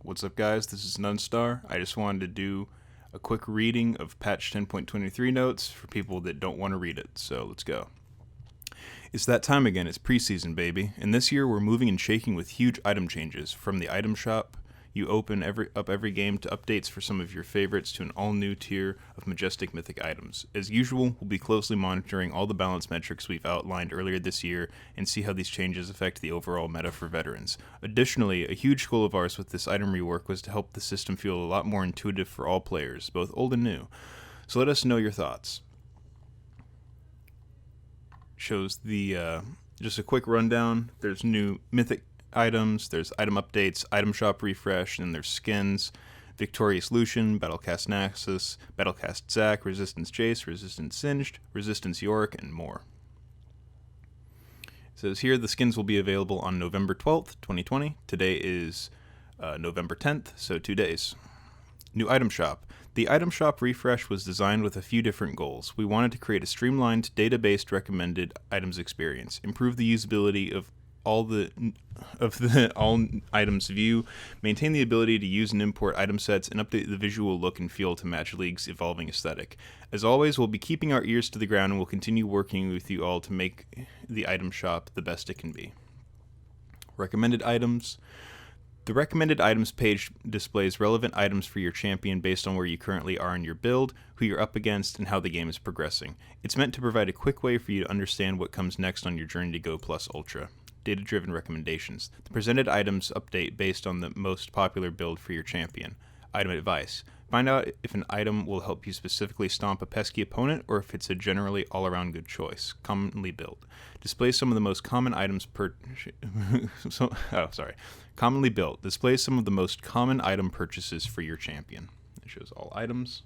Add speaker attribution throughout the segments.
Speaker 1: What's up, guys? This is Nunstar. I just wanted to do a quick reading of patch 10.23 notes for people that don't want to read it, so let's go. It's that time again. It's preseason, baby. And this year we're moving and shaking with huge item changes. From the item shop you open every game to updates for some of your favorites to an all-new tier of majestic mythic items. As usual, we'll be closely monitoring all the balance metrics we've outlined earlier this year and see how these changes affect the overall meta for veterans. Additionally, a huge goal of ours with this item rework was to help the system feel a lot more intuitive for all players, both old and new. So let us know your thoughts. Shows the just a quick rundown. There's new mythic items, there's item updates, item shop refresh, and there's skins, Victorious Lucian, Battlecast Naxus, Battlecast Zac, Resistance Jace, Resistance Singed, Resistance Yorick, and more. It says here the skins will be available on November 12th, 2020. Today is November 10th, so 2 days. New item shop. The item shop refresh was designed with a few different goals. We wanted to create a streamlined, data-based recommended items experience, improve the usability of all items view, maintain the ability to use and import item sets, and update the visual look and feel to match League's evolving aesthetic. As always, we'll be keeping our ears to the ground and we'll continue working with you all to make the item shop the best it can be. Recommended items. The recommended items page displays relevant items for your champion based on where you currently are in your build, who you're up against, and how the game is progressing. It's meant to provide a quick way for you to understand what comes next on your journey to Go Plus Ultra. Data-driven recommendations. The presented items update based on the most popular build for your champion. Item advice. Find out if an item will help you specifically stomp a pesky opponent or if it's a generally all-around good choice. Commonly built. Displays some of the most common items Commonly built. Displays some of the most common item purchases for your champion. It shows all items.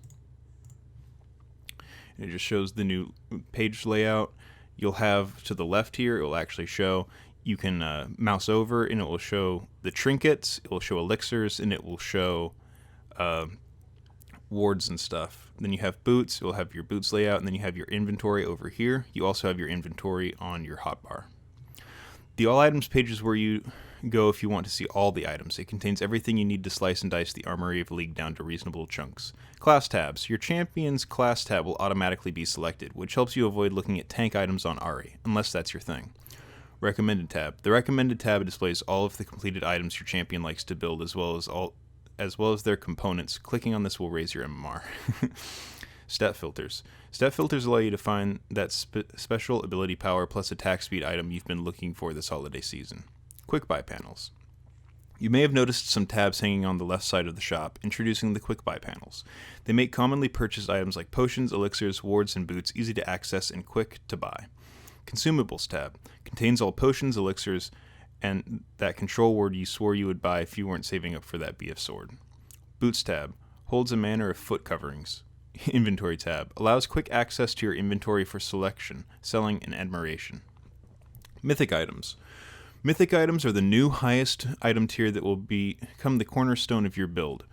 Speaker 1: And it just shows the new page layout. You'll have to the left here, it will actually show. You can mouse over and it will show the trinkets, it will show elixirs, and it will show wards and stuff. Then you have boots, you'll have your boots layout, and then you have your inventory over here. You also have your inventory on your hotbar. The all items page is where you go if you want to see all the items. It contains everything you need to slice and dice the armory of League down to reasonable chunks. Class tabs. Your champion's class tab will automatically be selected, which helps you avoid looking at tank items on Ahri, unless that's your thing. Recommended tab. The recommended tab displays all of the completed items your champion likes to build as well as their components. Clicking on this will raise your MMR. Stat filters. Stat filters allow you to find that special ability power plus attack speed item you've been looking for this holiday season. Quick buy panels. You may have noticed some tabs hanging on the left side of the shop, introducing the quick buy panels. They make commonly purchased items like potions, elixirs, wards, and boots easy to access and quick to buy. Consumables tab. Contains all potions, elixirs, and that control ward you swore you would buy if you weren't saving up for that BF sword. Boots tab. Holds a manner of foot coverings. Inventory tab. Allows quick access to your inventory for selection, selling, and admiration. Mythic items. Mythic items are the new highest item tier that will become the cornerstone of your build.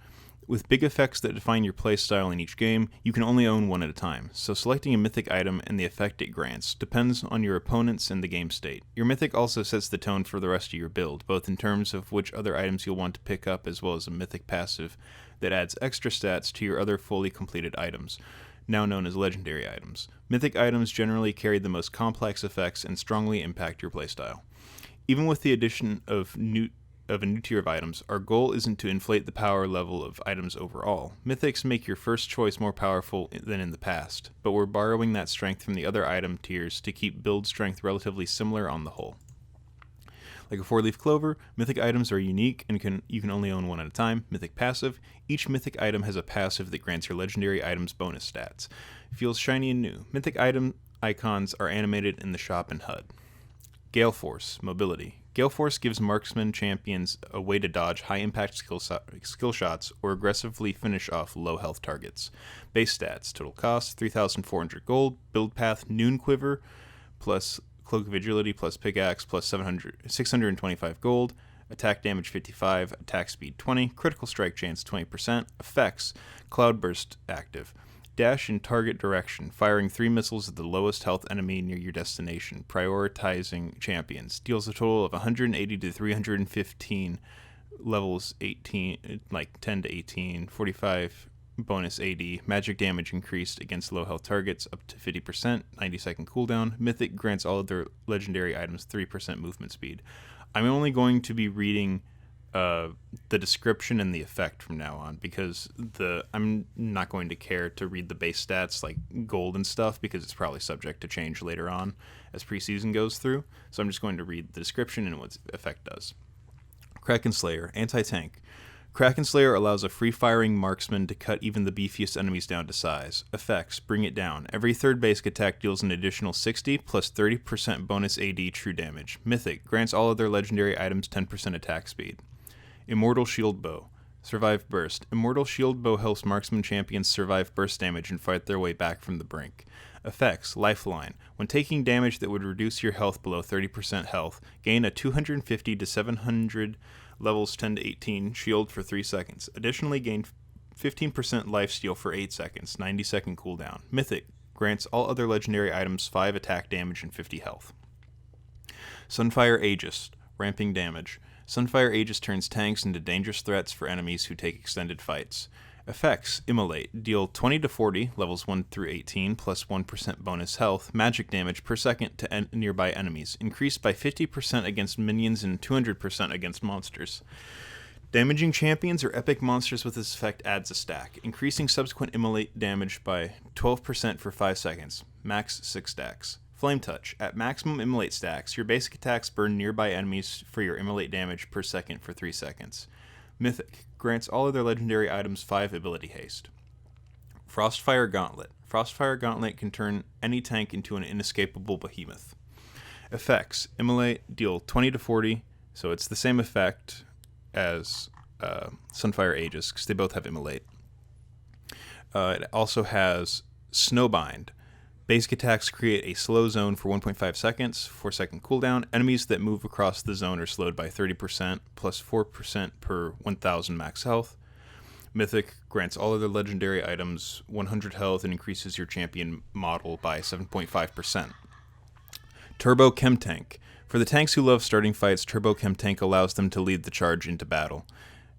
Speaker 1: With big effects that define your playstyle in each game, you can only own one at a time, so selecting a mythic item and the effect it grants depends on your opponents and the game state. Your mythic also sets the tone for the rest of your build, both in terms of which other items you'll want to pick up as well as a mythic passive that adds extra stats to your other fully completed items, now known as legendary items. Mythic items generally carry the most complex effects and strongly impact your playstyle. Even with the addition of a new tier of items, our goal isn't to inflate the power level of items overall. Mythics make your first choice more powerful than in the past, but we're borrowing that strength from the other item tiers to keep build strength relatively similar on the whole. Like a 4-leaf clover, mythic items are unique and you can only own one at a time. Mythic passive. Each mythic item has a passive that grants your legendary items bonus stats. Feels shiny and new. Mythic item icons are animated in the shop and HUD. Gale Force, mobility. Gale Force gives marksman champions a way to dodge high-impact skill shots or aggressively finish off low-health targets. Base stats, total cost, 3,400 gold, build path, Noon Quiver, plus Cloak of Agility, plus Pickaxe, plus 625 gold, attack damage 55, attack speed 20, critical strike chance 20%, effects, Cloudburst active. Dash in target direction, firing 3 missiles at the lowest health enemy near your destination, prioritizing champions. Deals a total of 180 to 315 levels 18, like 10 to 18, 45 bonus AD. Magic damage increased against low health targets up to 50%, 90-second cooldown. Mythic grants all other legendary items 3% movement speed. I'm only going to be reading the description and the effect from now on, because I'm not going to care to read the base stats like gold and stuff, because it's probably subject to change later on as preseason goes through. So I'm just going to read the description and what its effect does. Kraken Slayer, anti-tank. Kraken Slayer allows a free-firing marksman to cut even the beefiest enemies down to size. Effects: bring it down. Every third basic attack deals an additional 60 plus 30% bonus AD true damage. Mythic grants all other legendary items 10% attack speed. Immortal Shield Bow. Survive Burst. Immortal Shield Bow helps marksman champions survive burst damage and fight their way back from the brink. Effects: Lifeline. When taking damage that would reduce your health below 30% health, gain a 250 to 700 levels 10 to 18 shield for 3 seconds. Additionally, gain 15% lifesteal for 8 seconds, 90-second cooldown. Mythic grants all other legendary items 5 attack damage and 50 health. Sunfire Aegis. Ramping damage. Sunfire Aegis turns tanks into dangerous threats for enemies who take extended fights. Effects: Immolate. Deal 20 to 40, levels 1 through 18, plus 1% bonus health, magic damage per second to nearby enemies. Increased by 50% against minions and 200% against monsters. Damaging champions or epic monsters with this effect adds a stack, increasing subsequent Immolate damage by 12% for 5 seconds. Max 6 stacks. Flame Touch. At maximum Immolate stacks, your basic attacks burn nearby enemies for your Immolate damage per second for 3 seconds. Mythic grants all other legendary items 5 ability haste. Frostfire Gauntlet. Frostfire Gauntlet can turn any tank into an inescapable behemoth. Effects: Immolate, deal 20 to 40, so it's the same effect as Sunfire Aegis, because they both have Immolate. It also has Snowbind. Basic attacks create a slow zone for 1.5 seconds, 4-second cooldown. Enemies that move across the zone are slowed by 30%, plus 4% per 1,000 max health. Mythic grants all other legendary items 100 health and increases your champion model by 7.5%. Turbo Chem Tank. For the tanks who love starting fights, Turbo Chem Tank allows them to lead the charge into battle.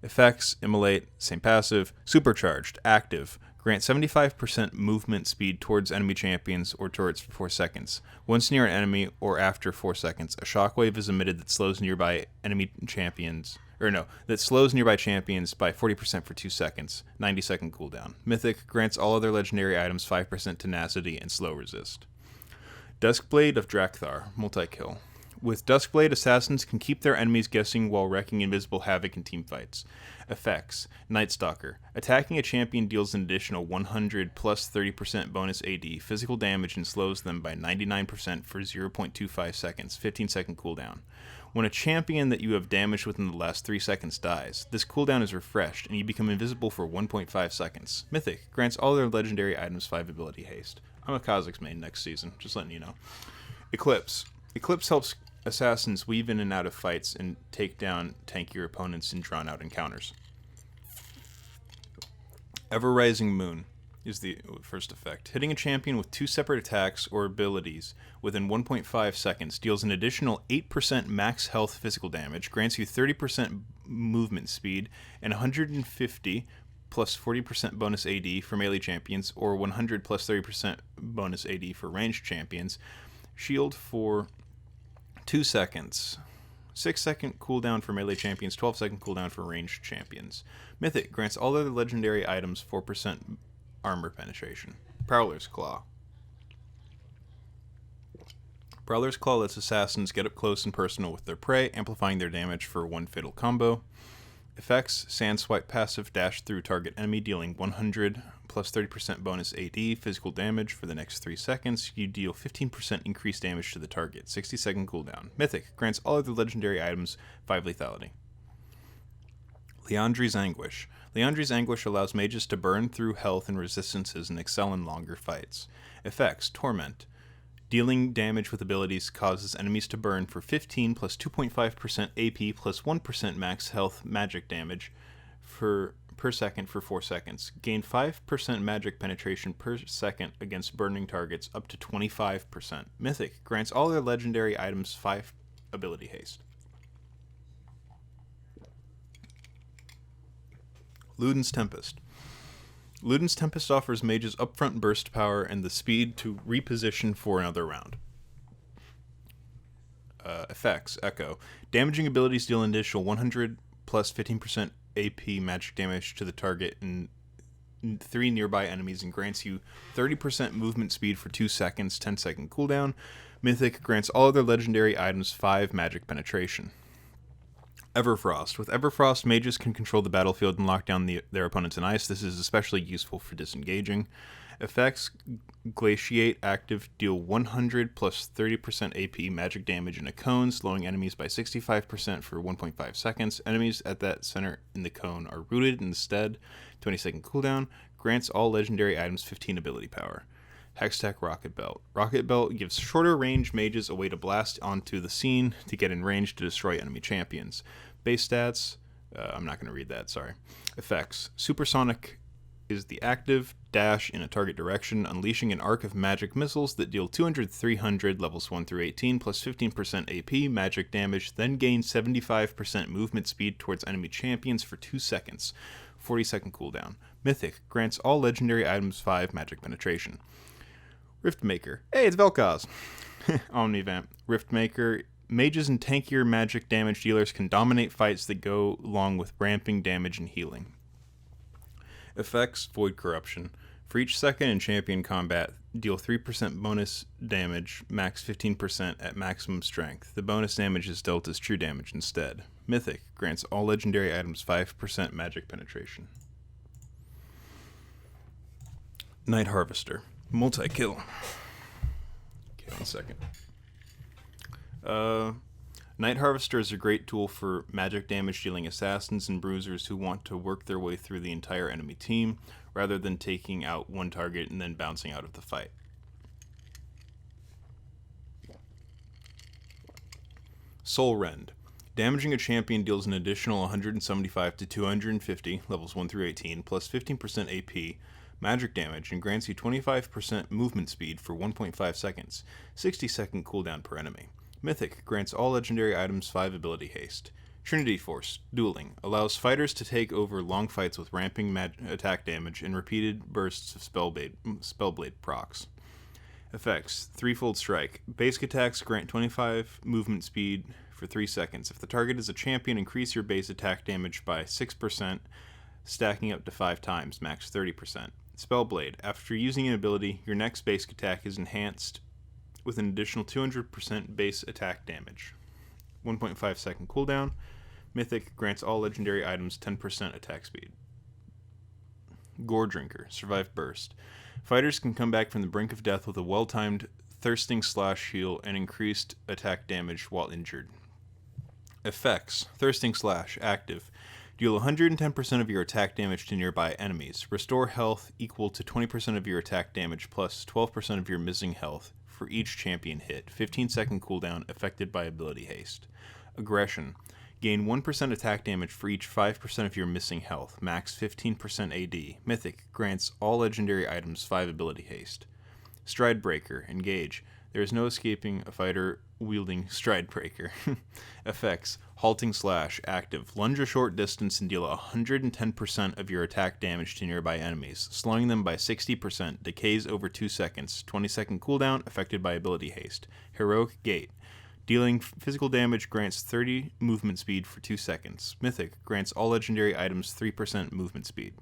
Speaker 1: Effects: Immolate, same passive. Supercharged, active. Grant 75% movement speed towards enemy champions or turrets for 4 seconds. Once near an enemy or after 4 seconds, a shockwave is emitted that slows nearby champions by 40% for 2 seconds, 90-second cooldown. Mythic grants all other legendary items 5% tenacity and slow resist. Duskblade of Drakthar, multi-kill. With Duskblade, assassins can keep their enemies guessing while wreaking invisible havoc in teamfights. Effects: Night Stalker. Attacking a champion deals an additional 100 plus 30% bonus AD, physical damage, and slows them by 99% for 0.25 seconds, 15-second cooldown. When a champion that you have damaged within the last 3 seconds dies, this cooldown is refreshed, and you become invisible for 1.5 seconds. Mythic grants all their legendary items 5 ability haste. I'm a Kha'Zix main next season, just letting you know. Eclipse. Eclipse helps assassins weave in and out of fights and take down tankier opponents in drawn-out encounters. Ever-Rising Moon is the first effect. Hitting a champion with 2 separate attacks or abilities within 1.5 seconds deals an additional 8% max health physical damage, grants you 30% movement speed, and 150 plus 40% bonus AD for melee champions, or 100 plus 30% bonus AD for ranged champions. Shield for 2 seconds. 6-second cooldown for melee champions, 12-second cooldown for ranged champions. Mythic grants all other legendary items 4% armor penetration. Prowler's Claw. Prowler's Claw lets assassins get up close and personal with their prey, amplifying their damage for 1 fatal combo. Effects: Sandswipe passive, dash through target enemy, dealing 100 plus 30% bonus AD, physical damage for the next 3 seconds. You deal 15% increased damage to the target, 60-second cooldown. Mythic grants all other legendary items 5 lethality. Liandry's Anguish. Liandry's Anguish allows mages to burn through health and resistances and excel in longer fights. Effects: Torment. Dealing damage with abilities causes enemies to burn for 15 plus 2.5% AP plus 1% max health magic damage per second for 4 seconds. Gain 5% magic penetration per second against burning targets up to 25%. Mythic grants all their legendary items 5 ability haste. Luden's Tempest. Luden's Tempest offers mages upfront burst power and the speed to reposition for another round. Effects. Echo. Damaging abilities deal an additional 100 plus 15% AP magic damage to the target and 3 nearby enemies and grants you 30% movement speed for 2 seconds, 10-second cooldown. Mythic grants all other legendary items 5 magic penetration. Everfrost. With Everfrost, mages can control the battlefield and lock down their opponents in ice. This is especially useful for disengaging. Effects. Glaciate. Active. Deal 100 plus 30% AP magic damage in a cone, slowing enemies by 65% for 1.5 seconds. Enemies at that center in the cone are rooted instead. 20-second cooldown. Grants all legendary items 15 ability power. Hextech Rocket Belt. Rocket Belt gives shorter range mages a way to blast onto the scene to get in range to destroy enemy champions. Base stats. I'm not going to read that, sorry. Effects. Supersonic is the active. Dash in a target direction, unleashing an arc of magic missiles that deal 200-300 levels 1 through 18 plus 15% AP magic damage, then gain 75% movement speed towards enemy champions for 2 seconds. 40-second cooldown. Mythic grants all legendary items 5 magic penetration. Riftmaker. Hey, it's Vel'Koz. Omnivamp. Riftmaker. Mages and tankier magic damage dealers can dominate fights that go along with ramping damage and healing. Effects. Void Corruption. For each second in champion combat, deal 3% bonus damage, max 15% at maximum strength. The bonus damage is dealt as true damage instead. Mythic grants all legendary items 5% magic penetration. Night Harvester. Multi-kill. Okay, 1 second. Night Harvester is a great tool for magic damage dealing assassins and bruisers who want to work their way through the entire enemy team, rather than taking out one target and then bouncing out of the fight. Soul Rend. Damaging a champion deals an additional 175 to 250, levels 1 through 18, plus 15% AP, magic damage, and grants you 25% movement speed for 1.5 seconds, 60-second cooldown per enemy. Mythic grants all legendary items 5 ability haste. Trinity Force. Dueling. Allows fighters to take over long fights with ramping attack damage and repeated bursts of Spellblade procs. Effects. Threefold Strike. Basic attacks grant 25 movement speed for 3 seconds. If the target is a champion, increase your base attack damage by 6%, stacking up to 5 times, max 30%. Spellblade. After using an ability, your next basic attack is enhanced with an additional 200% base attack damage. 1.5 second cooldown. Mythic grants all legendary items 10% attack speed. Gore Drinker. Survive Burst. Fighters can come back from the brink of death with a well-timed Thirsting Slash heal and increased attack damage while injured. Effects. Thirsting Slash. Active. Deal 110% of your attack damage to nearby enemies. Restore health equal to 20% of your attack damage plus 12% of your missing health for each champion hit. 15-second cooldown affected by ability haste. Aggression. Gain 1% attack damage for each 5% of your missing health. Max 15% AD. Mythic grants all legendary items 5 ability haste. Stride Breaker. Engage. There is no escaping a fighter wielding Stride Breaker. Effects. Halting Slash. Active. Lunge a short distance and deal 110% of your attack damage to nearby enemies, slowing them by 60%. Decays over 2 seconds. 20-second cooldown affected by ability haste. Heroic Gate. Dealing physical damage grants 30 movement speed for 2 seconds. Mythic grants all legendary items 3% movement speed.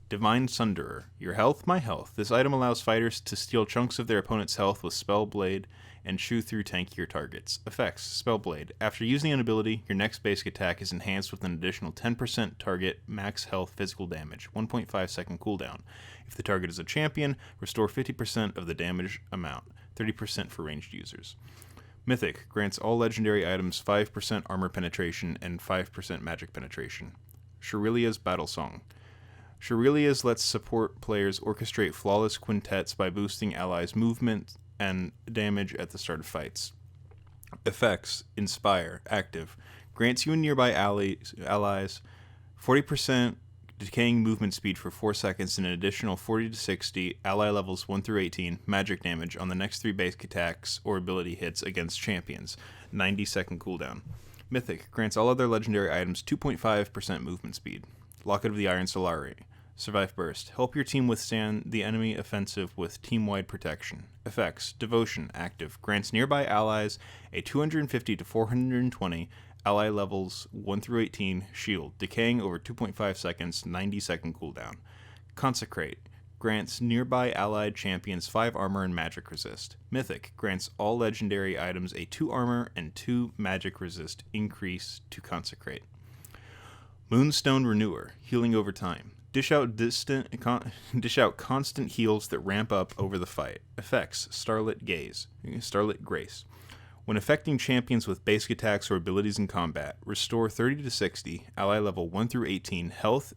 Speaker 1: Divine Sunderer. Your health, my health. This item allows fighters to steal chunks of their opponent's health with Spellblade and chew through tankier targets. Effects. Spellblade. After using an ability, your next basic attack is enhanced with an additional 10% target max health physical damage. 1.5 second cooldown. If the target is a champion, restore 50% of the damage amount. 30% for ranged users. Mythic grants all legendary items 5% armor penetration and 5% magic penetration. Shurelia's Battle Song. Shurelia's lets support players orchestrate flawless quintets by boosting allies' movement and damage at the start of fights. Effects. Inspire. Active. Grants you and nearby allies 40% decaying movement speed for 4 seconds and an additional 40 to 60 ally levels 1 through 18 magic damage on the next 3 basic attacks or ability hits against champions. 90-second cooldown. Mythic grants all other legendary items 2.5% movement speed. Locket of the Iron Solari. Survive Burst. Help your team withstand the enemy offensive with team-wide protection. Effects. Devotion. Active. Grants nearby allies a 250 to 420 ally levels 1 through 18 shield, decaying over 2.5 seconds, 90-second cooldown. Consecrate. Grants nearby allied champions 5 armor and magic resist. Mythic. Grants all legendary items a 2 armor and 2 magic resist increase to Consecrate. Moonstone Renewer. Healing over time. Dish out constant heals that ramp up over the fight. Effects. Starlit Grace. When affecting champions with basic attacks or abilities in combat, restore 30 to 60, ally level 1 through 18, health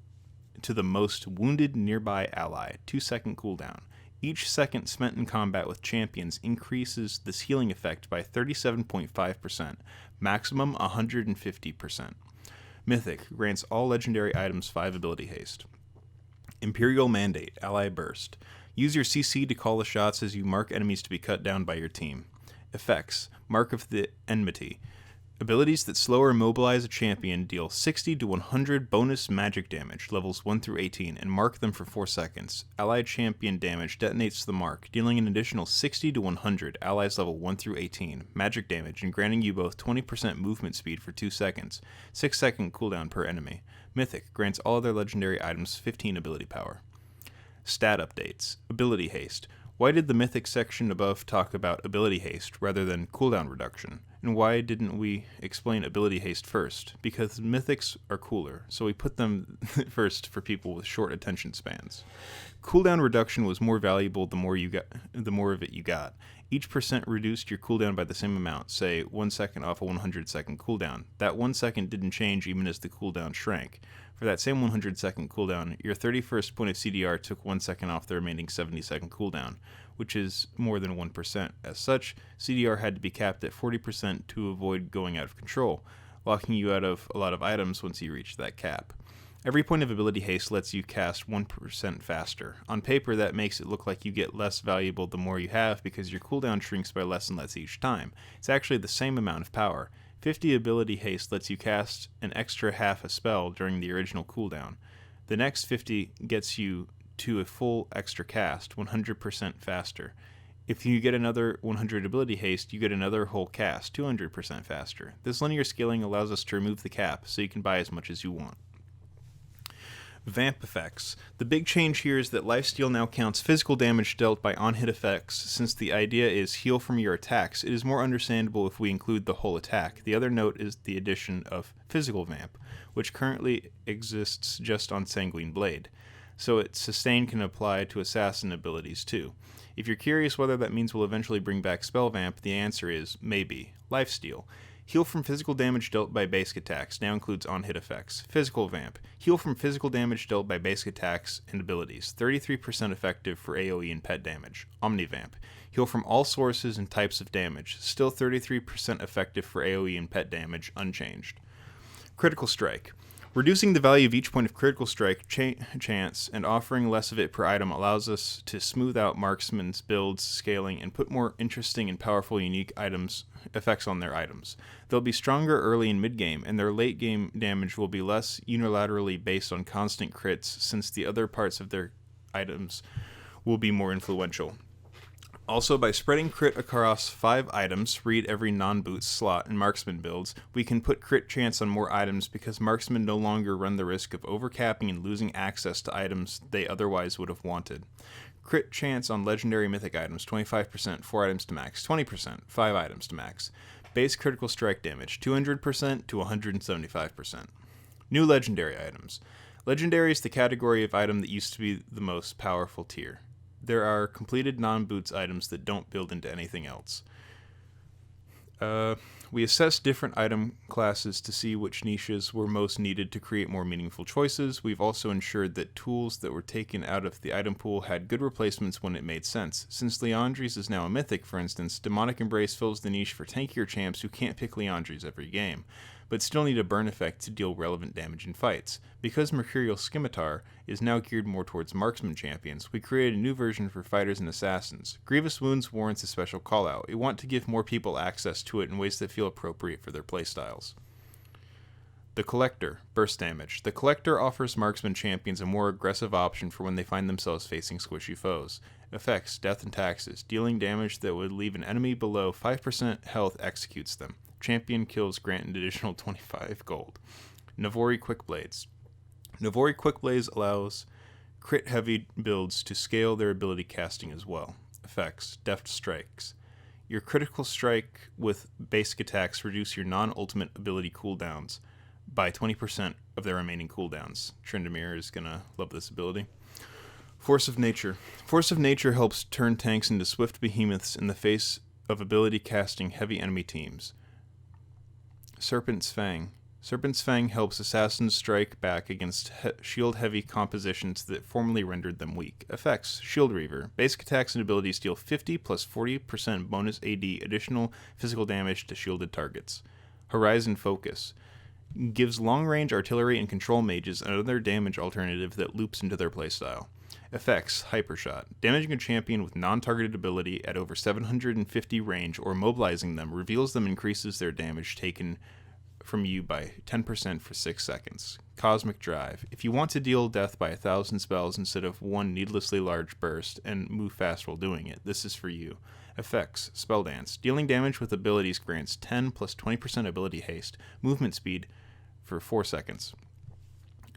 Speaker 1: to the most wounded nearby ally, 2-second cooldown. Each second spent in combat with champions increases this healing effect by 37.5%, maximum 150%. Mythic. Grants all legendary items 5 ability haste. Imperial Mandate. Ally Burst. Use your CC to call the shots as you mark enemies to be cut down by your team. Effects. Mark of the Enmity. Abilities that slow or immobilize a champion deal 60 to 100 bonus magic damage, levels 1 through 18, and mark them for 4 seconds. Allied champion damage detonates the mark, dealing an additional 60 to 100, allies level 1 through 18, magic damage, and granting you both 20% movement speed for 2 seconds, 6-second cooldown per enemy. Mythic. Grants all other legendary items 15 ability power. Stat updates. Ability haste. Why did the Mythic section above talk about ability haste rather than cooldown reduction? And why didn't we explain ability haste first? Because Mythics are cooler, so we put them first for people with short attention spans. Cooldown reduction was more valuable the more of it you got. Each percent reduced your cooldown by the same amount, say 1 second off a 100-second cooldown. That 1 second didn't change even as the cooldown shrank. For that same 100-second cooldown, your 31st point of CDR took 1 second off the remaining 70-second cooldown, which is more than 1%. As such, CDR had to be capped at 40% to avoid going out of control, locking you out of a lot of items once you reach that cap. Every point of ability haste lets you cast 1% faster. On paper, that makes it look like you get less valuable the more you have because your cooldown shrinks by less and less each time. It's actually the same amount of power. 50 ability haste lets you cast an extra half a spell during the original cooldown. The next 50 gets you to a full extra cast, 100% faster. If you get another 100 ability haste, you get another whole cast, 200% faster. This linear scaling allows us to remove the cap, so you can buy as much as you want. Vamp effects. The big change here is that lifesteal now counts physical damage dealt by on-hit effects. Since the idea is heal from your attacks, it is more understandable if we include the whole attack. The other note is the addition of physical vamp, which currently exists just on Sanguine Blade, so its sustain can apply to assassin abilities too. If you're curious whether that means we'll eventually bring back spell vamp, the answer is maybe. Lifesteal. Heal from physical damage dealt by basic attacks now includes on-hit effects. Physical Vamp. Heal from physical damage dealt by basic attacks and abilities. 33% effective for AoE and pet damage. Omnivamp. Heal from all sources and types of damage. Still 33% effective for AoE and pet damage, unchanged. Critical Strike. Reducing the value of each point of critical strike chance and offering less of it per item allows us to smooth out marksmen's builds, scaling, and put more interesting and powerful unique effects on their items. They'll be stronger early and mid-game, and their late-game damage will be less unilaterally based on constant crits, since the other parts of their items will be more influential. Also, by spreading crit across 5 items, read every non-boots slot in marksman builds, we can put crit chance on more items because marksmen no longer run the risk of overcapping and losing access to items they otherwise would have wanted. Crit chance on legendary mythic items, 25%, 4 items to max, 20%, 5 items to max. Base critical strike damage, 200% to 175%. New legendary items. Legendary is the category of item that used to be the most powerful tier. There are completed non-boots items that don't build into anything else. We assessed different item classes to see which niches were most needed to create more meaningful choices. We've also ensured that tools that were taken out of the item pool had good replacements when it made sense. Since Liandry's is now a mythic, for instance, Demonic Embrace fills the niche for tankier champs who can't pick Liandry's every game, but still need a burn effect to deal relevant damage in fights. Because Mercurial Scimitar is now geared more towards marksman champions, we created a new version for fighters and assassins. Grievous Wounds warrants a special callout. We want to give more people access to it in ways that feel appropriate for their playstyles. The Collector, burst damage. The Collector offers marksman champions a more aggressive option for when they find themselves facing squishy foes. Effects, death and taxes. Dealing damage that would leave an enemy below 5% health executes them. Champion kills grant an additional 25 gold. Navori Quickblades. Navori Quickblades allows crit heavy builds to scale their ability casting as well. Effects, deft strikes. Your critical strike with basic attacks reduce your non-ultimate ability cooldowns by 20% of their remaining cooldowns. Tryndamere is going to love this ability. Force of Nature. Force of Nature helps turn tanks into swift behemoths in the face of ability casting heavy enemy teams. Serpent's Fang. Serpent's Fang helps assassins strike back against shield-heavy compositions that formerly rendered them weak. Effects, Shield Reaver. Basic attacks and abilities deal 50 plus 40% bonus AD additional physical damage to shielded targets. Horizon Focus. Gives long-range artillery and control mages another damage alternative that loops into their playstyle. Effects, Hypershot. Damaging a champion with non-targeted ability at over 750 range or mobilizing them reveals them increases their damage taken from you by 10% for 6 seconds. Cosmic Drive. If you want to deal death by 1,000 spells instead of one needlessly large burst and move fast while doing it, this is for you. Effects, Spell Dance. Dealing damage with abilities grants 10 plus 20% ability haste, movement speed for 4 seconds.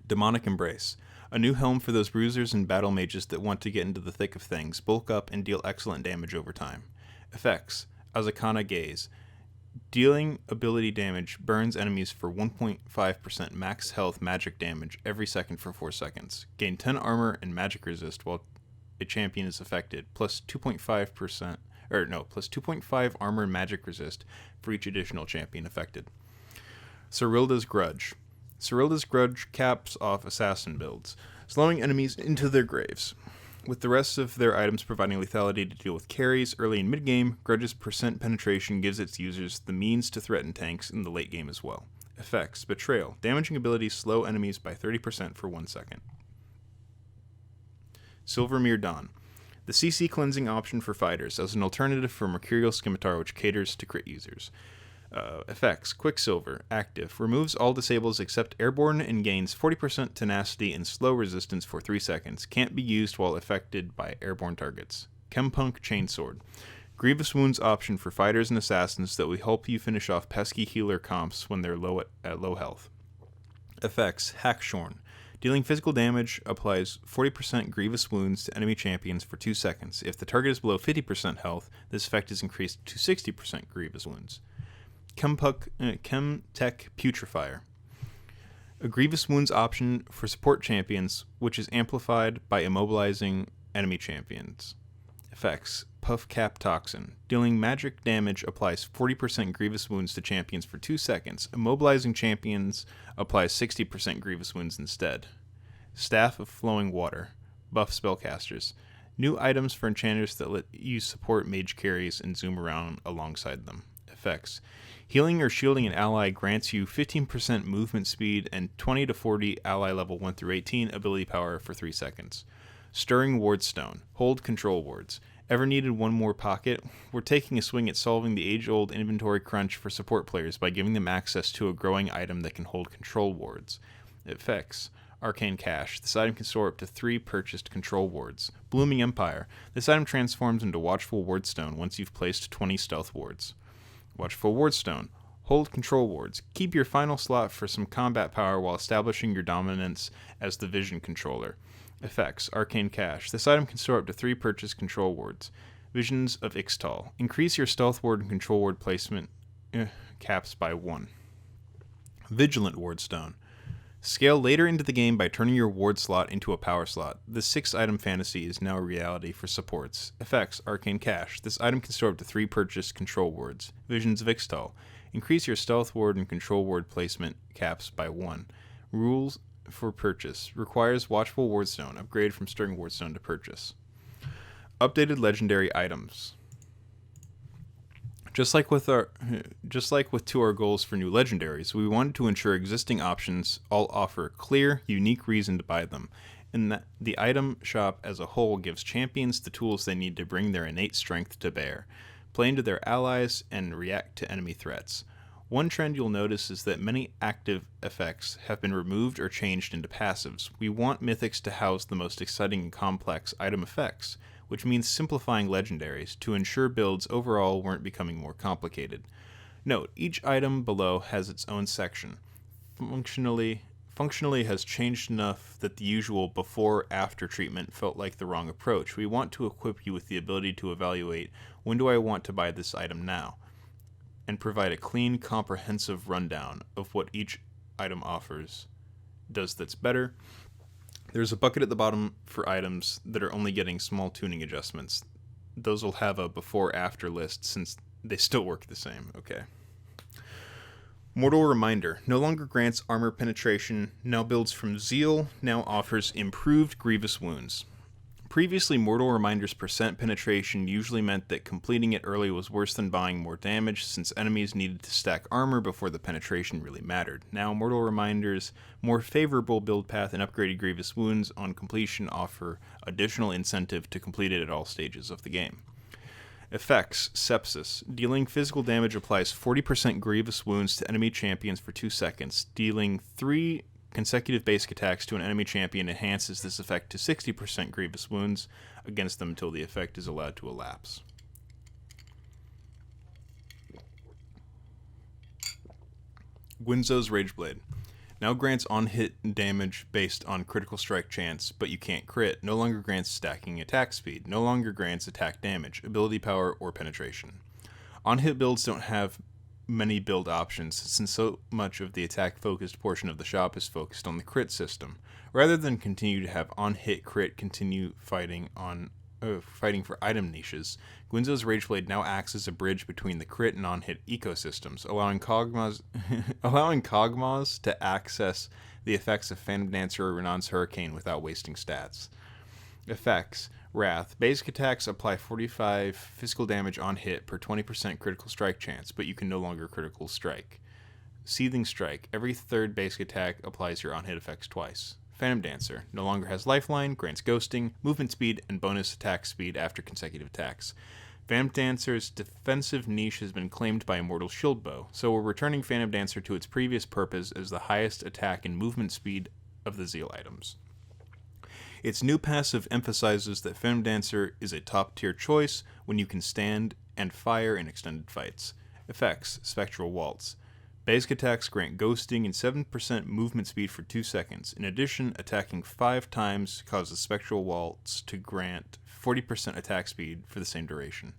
Speaker 1: Demonic Embrace. A new helm for those bruisers and battle mages that want to get into the thick of things, bulk up, and deal excellent damage over time. Effects, Azakana Gaze. Dealing ability damage burns enemies for 1.5% max health magic damage every second for 4 seconds. Gain 10 armor and magic resist while a champion is affected, plus 2.5 armor and magic resist for each additional champion affected. Cyrilda's Grudge. Cyrilda's Grudge caps off assassin builds, slowing enemies into their graves. With the rest of their items providing lethality to deal with carries early and mid-game, Grudge's percent penetration gives its users the means to threaten tanks in the late game as well. Effects, Betrayal. Damaging abilities slow enemies by 30% for 1 second. Silvermere Dawn. The CC cleansing option for fighters as an alternative for Mercurial Scimitar which caters to crit users. Effects, Quicksilver, active, removes all disables except airborne and gains 40% tenacity and slow resistance for 3 seconds. Can't be used while affected by airborne targets. Chempunk Chainsword. Grievous Wounds option for fighters and assassins that will help you finish off pesky healer comps when they're at low health. Effects, Hackshorn. Dealing physical damage applies 40% Grievous Wounds to enemy champions for 2 seconds. If the target is below 50% health, this effect is increased to 60% Grievous Wounds. Chemtech Putrefier. A Grievous Wounds option for support champions, which is amplified by immobilizing enemy champions. Effects, Puff Cap Toxin. Dealing magic damage applies 40% Grievous Wounds to champions for 2 seconds. Immobilizing champions applies 60% Grievous Wounds instead. Staff of Flowing Water. Buff spellcasters. New items for enchanters that let you support mage carries and zoom around alongside them. Effects. Healing or shielding an ally grants you 15% movement speed and 20 to 40 ally level 1 through 18 ability power for 3 seconds. Stirring Wardstone. Hold control wards. Ever needed one more pocket? We're taking a swing at solving the age-old inventory crunch for support players by giving them access to a growing item that can hold control wards. Effects. Arcane Cache. This item can store up to 3 purchased control wards. Blooming Empire. This item transforms into Watchful Wardstone once you've placed 20 stealth wards. Watchful Wardstone. Hold control wards. Keep your final slot for some combat power while establishing your dominance as the vision controller. Effects. Arcane Cache. This item can store up to 3 purchased control wards. Visions of Ixtal. Increase your stealth ward and control ward placement caps by 1. Vigilant Wardstone. Scale later into the game by turning your ward slot into a power slot. This 6-item fantasy is now a reality for supports. Effects. Arcane Cache. This item can store up to 3 purchased control wards. Visions of Ixtal. Increase your stealth ward and control ward placement caps by 1. Rules for purchase. Requires Watchful Wardstone. Upgrade from Stirring Wardstone to purchase. Updated legendary items. Just like with two our goals for new legendaries, we wanted to ensure existing options all offer a clear, unique reason to buy them, and that the item shop as a whole gives champions the tools they need to bring their innate strength to bear, play into their allies, and react to enemy threats. One trend you'll notice is that many active effects have been removed or changed into passives. We want mythics to house the most exciting and complex item effects, which means simplifying legendaries to ensure builds overall weren't becoming more complicated. Note, each item below has its own section. Functionally has changed enough that the usual before-after treatment felt like the wrong approach. We want to equip you with the ability to evaluate when do I want to buy this item now, and provide a clean, comprehensive rundown of what each item does that's better. There's a bucket at the bottom for items that are only getting small tuning adjustments. Those will have a before-after list since they still work the same. Okay. Mortal Reminder no longer grants armor penetration, now builds from Zeal, now offers improved grievous wounds. Previously, Mortal Reminder's percent penetration usually meant that completing it early was worse than buying more damage, since enemies needed to stack armor before the penetration really mattered. Now, Mortal Reminder's more favorable build path and upgraded grievous wounds on completion offer additional incentive to complete it at all stages of the game. Effects: Sepsis. Dealing physical damage applies 40% grievous wounds to enemy champions for 2 seconds. Dealing 3 consecutive basic attacks to an enemy champion enhances this effect to 60% grievous wounds against them until the effect is allowed to elapse. Guinzo's Rageblade now grants on-hit damage based on critical strike chance, but you can't crit. No longer grants stacking attack speed. No longer grants attack damage, ability power, or penetration. On-hit builds don't have many build options, since so much of the attack-focused portion of the shop is focused on the crit system. Rather than continue to have on-hit crit continue fighting for item niches, Guinzo's Rageblade now acts as a bridge between the crit and on-hit ecosystems, allowing Cogmas to access the effects of Phantom Dancer or Renan's Hurricane without wasting stats. Effects: Wrath. Basic attacks apply 45 physical damage on hit per 20% critical strike chance, but you can no longer critical strike. Seething Strike. Every third basic attack applies your on-hit effects twice. Phantom Dancer no longer has lifeline, grants ghosting, movement speed, and bonus attack speed after consecutive attacks. Phantom Dancer's defensive niche has been claimed by Immortal Shieldbow, so we're returning Phantom Dancer to its previous purpose as the highest attack and movement speed of the Zeal items. Its new passive emphasizes that Phantom Dancer is a top-tier choice when you can stand and fire in extended fights. Effects: Spectral Waltz. Basic attacks grant ghosting and 7% movement speed for 2 seconds. In addition, attacking 5 times causes Spectral Waltz to grant 40% attack speed for the same duration.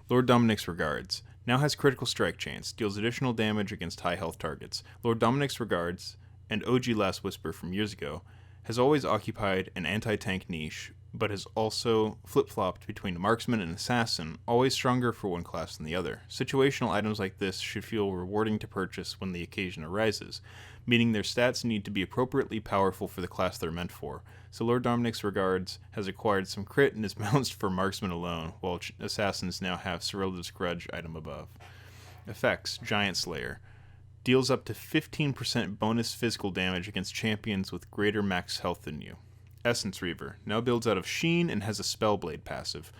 Speaker 1: Lord Dominic's Regards now has critical strike chance, deals additional damage against high health targets. Lord Dominic's Regards, and OG Last Whisper from years ago, has always occupied an anti-tank niche, but has also flip-flopped between marksman and assassin, always stronger for one class than the other. Situational items like this should feel rewarding to purchase when the occasion arises, meaning their stats need to be appropriately powerful for the class they're meant for. So Lord Dominic's Regards has acquired some crit and is balanced for marksman alone, while assassins now have Cyrilda's Grudge item above. Effects: Giant Slayer. Deals up to 15% bonus physical damage against champions with greater max health than you. Essence Reaver now builds out of Sheen and has a Spellblade passive.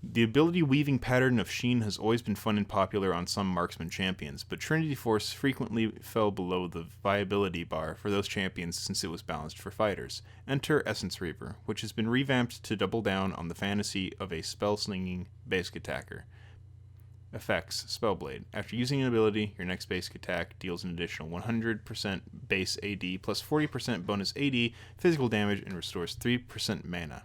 Speaker 1: The ability weaving pattern of Sheen has always been fun and popular on some marksman champions, but Trinity Force frequently fell below the viability bar for those champions since it was balanced for fighters. Enter Essence Reaver, which has been revamped to double down on the fantasy of a spell-slinging basic attacker. Effects: Spellblade. After using an ability, your next basic attack deals an additional 100% base AD plus 40% bonus AD physical damage and restores 3% mana.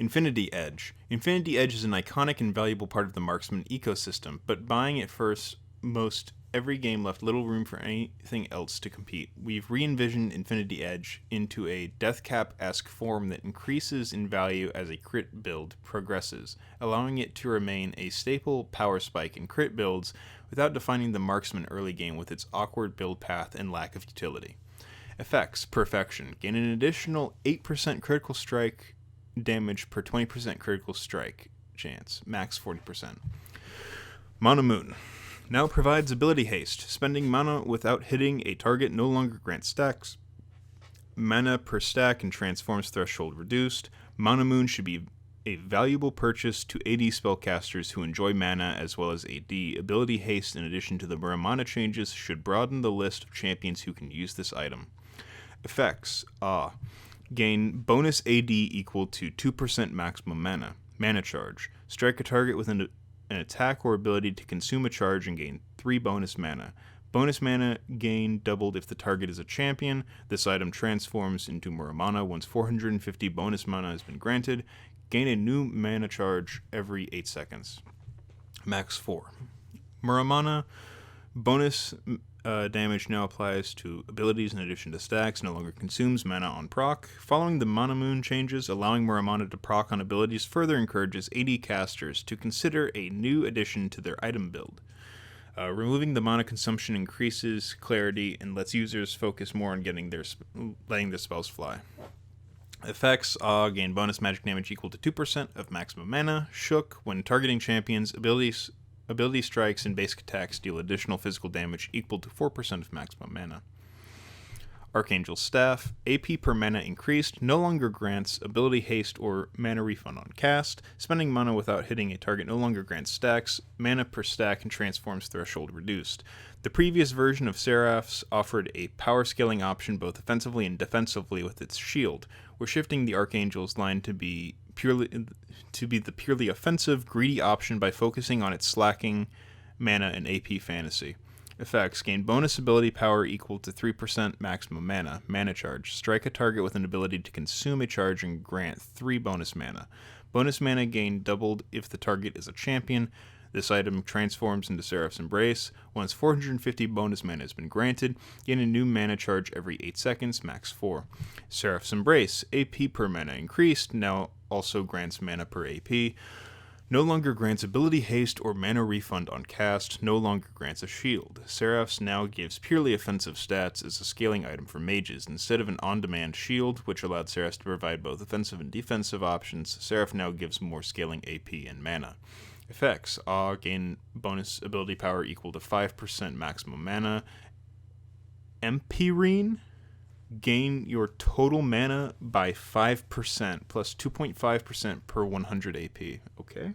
Speaker 1: Infinity Edge. Infinity Edge is an iconic and valuable part of the marksman ecosystem, but buying it first, most every game left little room for anything else to compete. We've re-envisioned Infinity Edge into a Deathcap-esque form that increases in value as a crit build progresses, allowing it to remain a staple power spike in crit builds without defining the marksman early game with its awkward build path and lack of utility. Effects: Perfection. Gain an additional 8% critical strike damage per 20% critical strike chance, max 40%. Mana Moon now provides ability haste. Spending mana without hitting a target no longer grants stacks. Mana per stack and transforms threshold reduced. Mana Moon should be a valuable purchase to AD spellcasters who enjoy mana as well as AD. Ability Haste, in addition to the mana changes, should broaden the list of champions who can use this item. Effects. Gain bonus AD equal to 2% maximum mana. Mana charge. Strike a target with an attack or ability to consume a charge and gain 3 bonus mana. Bonus mana gain doubled if the target is a champion. This item transforms into Muramana once 450 bonus mana has been granted. Gain a new mana charge every 8 seconds. Max 4. Muramana. Bonus damage now applies to abilities in addition to stacks. No longer consumes mana on proc. Following the Mana Moon changes, allowing Muramana to proc on abilities further encourages AD casters to consider a new addition to their item build. Removing the mana consumption increases clarity and lets users focus more on letting their spells fly. Effects. Gain bonus magic damage equal to 2% of maximum mana. Shook. When targeting champions, ability strikes and basic attacks deal additional physical damage equal to 4% of maximum mana. Archangel Staff. AP per mana increased. No longer grants ability haste or mana refund on cast. Spending mana without hitting a target no longer grants stacks. Mana per stack and transforms threshold reduced. The previous version of Seraph's offered a power scaling option both offensively and defensively with its shield. We're shifting the Archangel's line to be the purely offensive, greedy option by focusing on its slacking mana and AP fantasy. Effects. Gain bonus ability power equal to 3% maximum mana. Mana charge. Strike a target with an ability to consume a charge and grant 3 bonus mana. Bonus mana gain doubled if the target is a champion. This item transforms into Seraph's Embrace. Once 450 bonus mana has been granted, gain a new mana charge every 8 seconds, max 4. Seraph's Embrace. AP per mana increased, now also grants mana per AP. No longer grants ability haste or mana refund on cast, no longer grants a shield. Seraph's now gives purely offensive stats as a scaling item for mages. Instead of an on-demand shield, which allowed Seraph's to provide both offensive and defensive options, Seraph now gives more scaling AP and mana. Effects. Gain bonus ability power equal to 5% maximum mana. Empyrine. Gain your total mana by 5% plus 2.5% per 100 AP. Okay.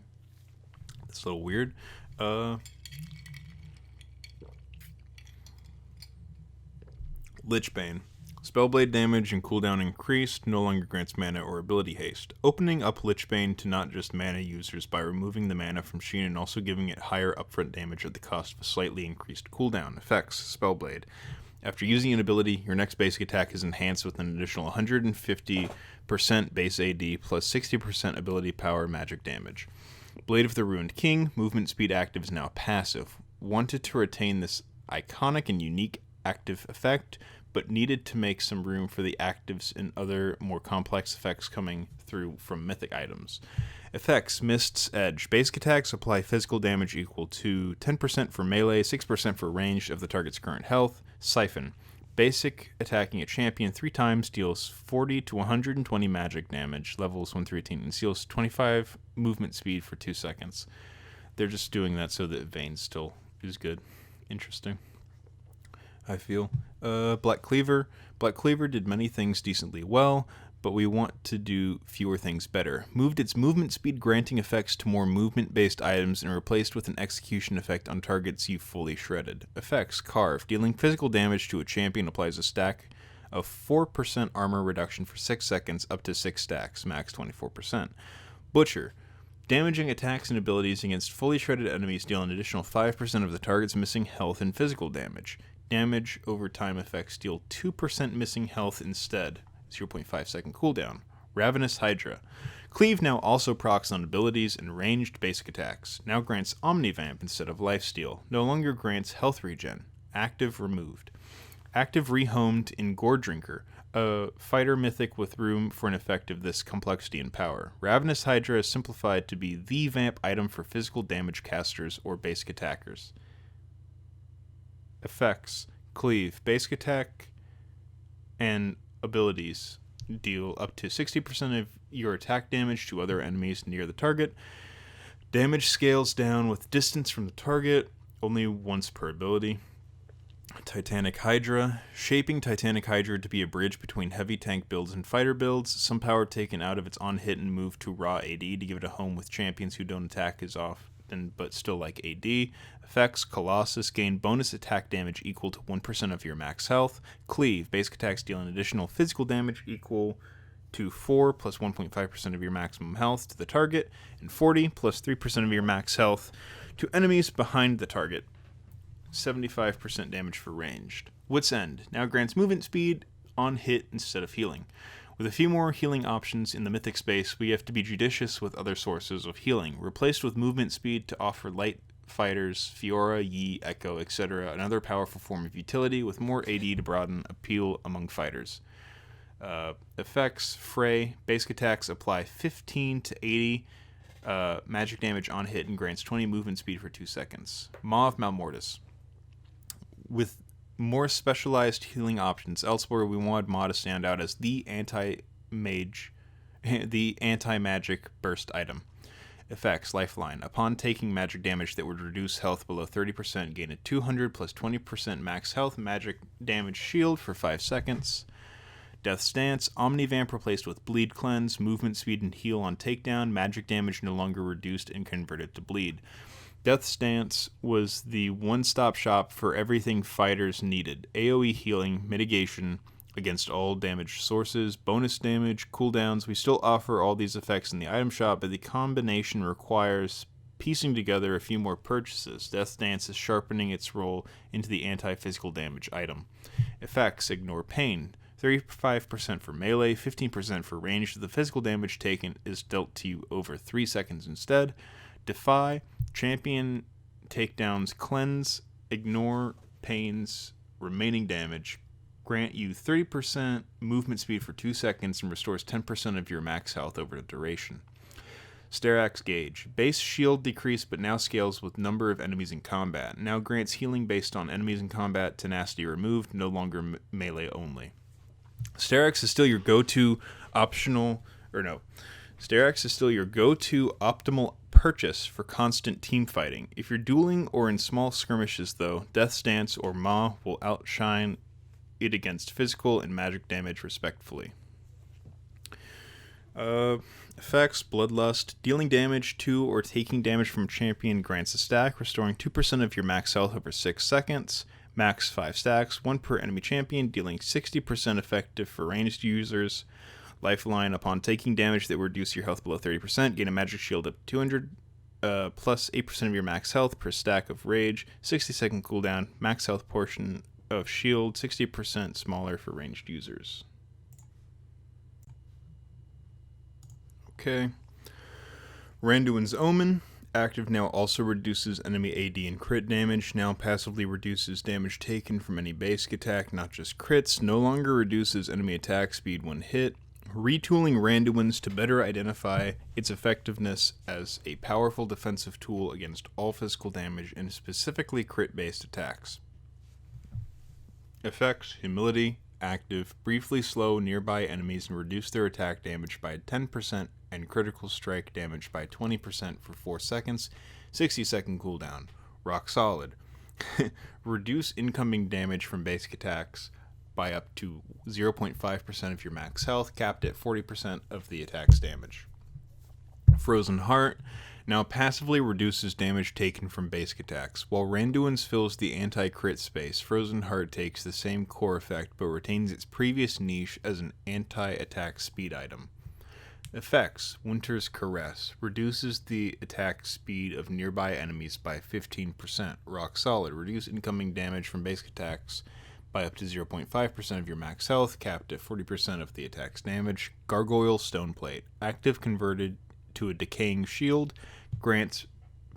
Speaker 1: That's a little weird. Lichbane. Spellblade damage and cooldown increased, no longer grants mana or ability haste. Opening up Lichbane to not just mana users by removing the mana from Sheen and also giving it higher upfront damage at the cost of a slightly increased cooldown. Effects. Spellblade. After using an ability, your next basic attack is enhanced with an additional 150% base AD plus 60% ability power magic damage. Blade of the Ruined King. Movement speed active is now passive. Wanted to retain this iconic and unique active effect, but needed to make some room for the actives and other more complex effects coming through from mythic items. Effects. Mist's Edge. Basic attacks apply physical damage equal to 10% for melee, 6% for ranged of the target's current health. Siphon. Basic attacking a champion 3 times deals 40 to 120 magic damage, levels 1 through 18, and steals 25 movement speed for 2 seconds. They're just doing that so that Vayne still is good. Interesting, I feel. Black Cleaver. Black Cleaver did many things decently well, but we want to do fewer things better. Moved its movement speed granting effects to more movement-based items and replaced with an execution effect on targets you fully shredded. Effects. Carve. Dealing physical damage to a champion applies a stack of 4% armor reduction for 6 seconds up to 6 stacks, max 24%. Butcher. Damaging attacks and abilities against fully shredded enemies deal an additional 5% of the target's missing health and physical damage. Damage over time effects deal 2% missing health instead. 0.5 second cooldown. Ravenous Hydra. Cleave now also procs on abilities and ranged basic attacks. Now grants Omnivamp instead of Lifesteal. No longer grants health regen. Active removed. Active rehomed in Gore Drinker, a fighter mythic with room for an effect of this complexity and power. Ravenous Hydra is simplified to be the vamp item for physical damage casters or basic attackers. Effects. Cleave. Basic attack and abilities deal up to 60% of your attack damage to other enemies near the target. Damage scales down with distance from the target, only once per ability. Titanic Hydra. Shaping Titanic Hydra to be a bridge between heavy tank builds and fighter builds. Some power taken out of its on-hit and moved to raw AD to give it a home with champions who don't attack as often but still like AD. Effects: Colossus. Gain bonus attack damage equal to 1% of your max health. Cleave. Basic attacks deal an additional physical damage equal to 4 plus 1.5% of your maximum health to the target, and 40 plus 3% of your max health to enemies behind the target. 75% damage for ranged. Wit's End now grants movement speed on hit instead of healing. With a few more healing options in the mythic space, we have to be judicious with other sources of healing. Replaced with movement speed to offer light fighters, Fiora, Yi, Echo, etc., another powerful form of utility with more AD to broaden appeal among fighters. Effects: Fray. Basic attacks apply 15 to 80 magic damage on hit and grants 20 movement speed for 2 seconds. Maw of Malmortis. With more specialized healing options elsewhere, we wanted Maw to stand out as the anti-magic burst item. Effects: Lifeline. Upon taking magic damage that would reduce health below 30%, gain a 200 plus 20% max health magic damage shield for 5 seconds. Death Stance. Omnivamp replaced with Bleed Cleanse. Movement speed and heal on takedown. Magic damage no longer reduced and converted to bleed. Death Stance was the one-stop shop for everything fighters needed. AoE healing, mitigation against all damage sources, bonus damage, cooldowns. We still offer all these effects in the item shop, but the combination requires piecing together a few more purchases. Death Stance is sharpening its role into the anti-physical damage item. Effects: Ignore Pain. 35% for melee, 15% for range. The physical damage taken is dealt to you over 3 seconds instead. Defy. Champion takedowns cleanse, ignore pain's remaining damage, grant you 30% movement speed for 2 seconds, and restores 10% of your max health over the duration. Steraks Gauge. Base shield decrease but now scales with number of enemies in combat. Now grants healing based on enemies in combat, tenacity removed, no longer melee only. Steraks is still your go-to optimal purchase for constant team fighting. If you're dueling or in small skirmishes though, Death Stance or Maw will outshine it against physical and magic damage respectively. Effects: Bloodlust. Dealing damage to or taking damage from champion grants a stack, restoring 2% of your max health over 6 seconds. Max 5 stacks, 1 per enemy champion, dealing 60% effective for ranged users. Lifeline. Upon taking damage that will reduce your health below 30%, gain a magic shield of 200 plus 8% of your max health per stack of rage. 60-second cooldown. Max health portion of shield 60% smaller for ranged users. Okay. Randuin's Omen. Active now also reduces enemy AD and crit damage. Now passively reduces damage taken from any basic attack, not just crits. No longer reduces enemy attack speed when hit. Retooling Randuin's to better identify its effectiveness as a powerful defensive tool against all physical damage and specifically crit-based attacks. Effects: Humility. Active. Briefly slow nearby enemies and reduce their attack damage by 10% and critical strike damage by 20% for 4 seconds. 60-second cooldown. Rock Solid. Reduce incoming damage from basic attacks by up to 0.5% of your max health, capped at 40% of the attack's damage. Frozen Heart. Now passively reduces damage taken from basic attacks. While Randuin's fills the anti-crit space, Frozen Heart takes the same core effect but retains its previous niche as an anti-attack speed item. Effects: Winter's Caress. Reduces the attack speed of nearby enemies by 15%. Rock Solid. Reduce incoming damage from basic attacks by up to 0.5% of your max health, capped at 40% of the attack's damage. Gargoyle Stoneplate. Active converted to a decaying shield,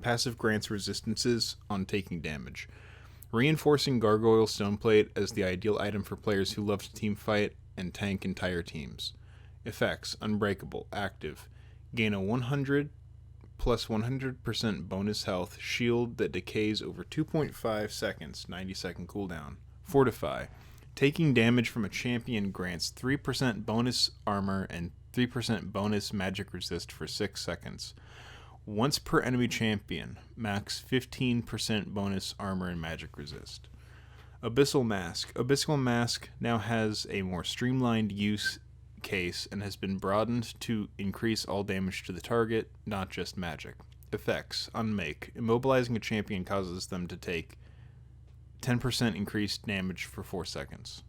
Speaker 1: passive grants resistances on taking damage. Reinforcing Gargoyle Stoneplate as the ideal item for players who love to team fight and tank entire teams. Effects: Unbreakable. Active. Gain a 100 plus 100% bonus health shield that decays over 2.5 seconds, 90-second cooldown. Fortify. Taking damage from a champion grants 3% bonus armor and 3% bonus magic resist for 6 seconds. Once per enemy champion, max 15% bonus armor and magic resist. Abyssal Mask. Abyssal Mask now has a more streamlined use case and has been broadened to increase all damage to the target, not just magic. Effects. Unmake. Immobilizing a champion causes them to take 10% increased damage for 4 seconds.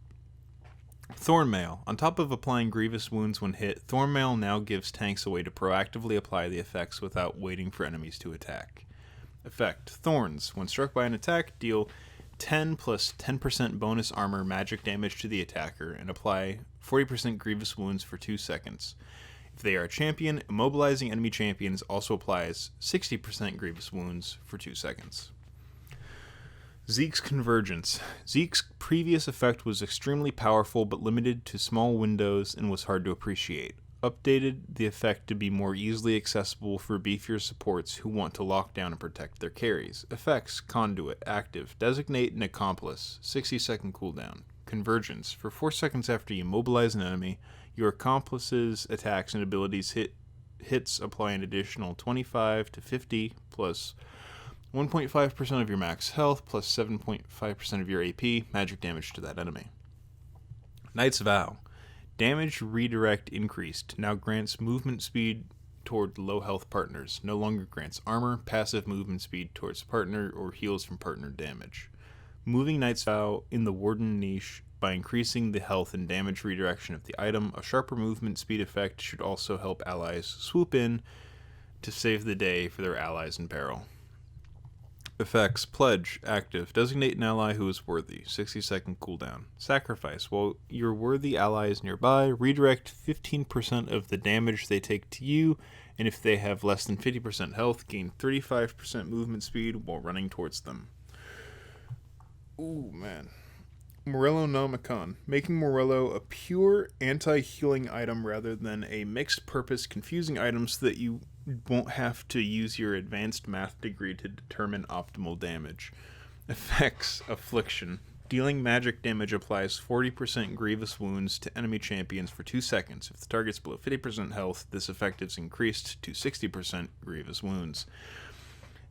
Speaker 1: Thornmail. On top of applying grievous wounds when hit, Thornmail now gives tanks a way to proactively apply the effects without waiting for enemies to attack. Effect. Thorns. When struck by an attack, deal 10 plus 10% bonus armor magic damage to the attacker and apply 40% grievous wounds for 2 seconds. If they are a champion, immobilizing enemy champions also applies 60% grievous wounds for 2 seconds. Zeke's Convergence. Zeke's previous effect was extremely powerful but limited to small windows and was hard to appreciate. Updated the effect to be more easily accessible for beefier supports who want to lock down and protect their carries. Effects. Conduit. Active. Designate an accomplice. 60-second cooldown. Convergence. For 4 seconds after you mobilize an enemy, your accomplice's attacks and abilities hits apply an additional 25 to 50 plus 1.5% of your max health plus 7.5% of your AP magic damage to that enemy. Knight's Vow. Damage redirect increased. Now grants movement speed toward low health partners. No longer grants armor, passive movement speed towards partner, or heals from partner damage. Moving Knight's Vow in the Warden niche by increasing the health and damage redirection of the item. A sharper movement speed effect should also help allies swoop in to save the day for their allies in peril. Effects. Pledge. Active. Designate an ally who is worthy. 60-second cooldown. Sacrifice. While your worthy ally is nearby, redirect 15% of the damage they take to you, and if they have less than 50% health, gain 35% movement speed while running towards them. Ooh, man. Morello Nomicon. Making Morello a pure anti-healing item rather than a mixed-purpose confusing item so that you won't have to use your advanced math degree to determine optimal damage. Effects. Affliction. Dealing magic damage applies 40% grievous wounds to enemy champions for 2 seconds. If the target's below 50% health, this effect is increased to 60% grievous wounds.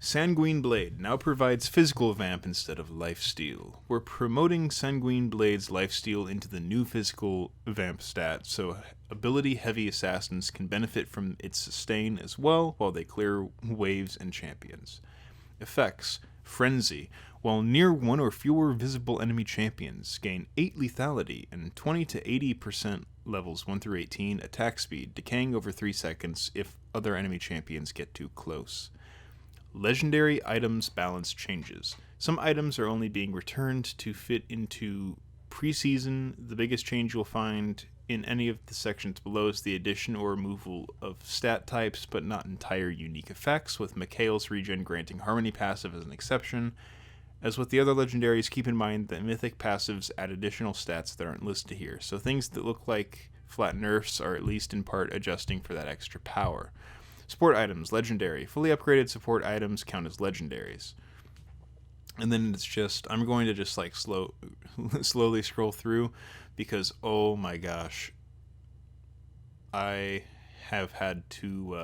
Speaker 1: Sanguine Blade now provides physical vamp instead of lifesteal. We're promoting Sanguine Blade's lifesteal into the new physical vamp stat, so ability-heavy assassins can benefit from its sustain as well while they clear waves and champions. Effects. Frenzy. While near one or fewer visible enemy champions, gain 8 lethality and 20 to 80% levels 1 through 18 attack speed, decaying over 3 seconds if other enemy champions get too close. Legendary items balance changes. Some items are only being returned to fit into preseason. The biggest change you'll find in any of the sections below is the addition or removal of stat types, but not entire unique effects, with Mikhail's regen granting Harmony passive as an exception. As with the other legendaries, keep in mind that Mythic passives add additional stats that aren't listed here, so things that look like flat nerfs are at least in part adjusting for that extra power. Support items, legendary. Fully upgraded support items count as legendaries. And then it's just, I'm going to just like slowly scroll through because, oh my gosh, I have had to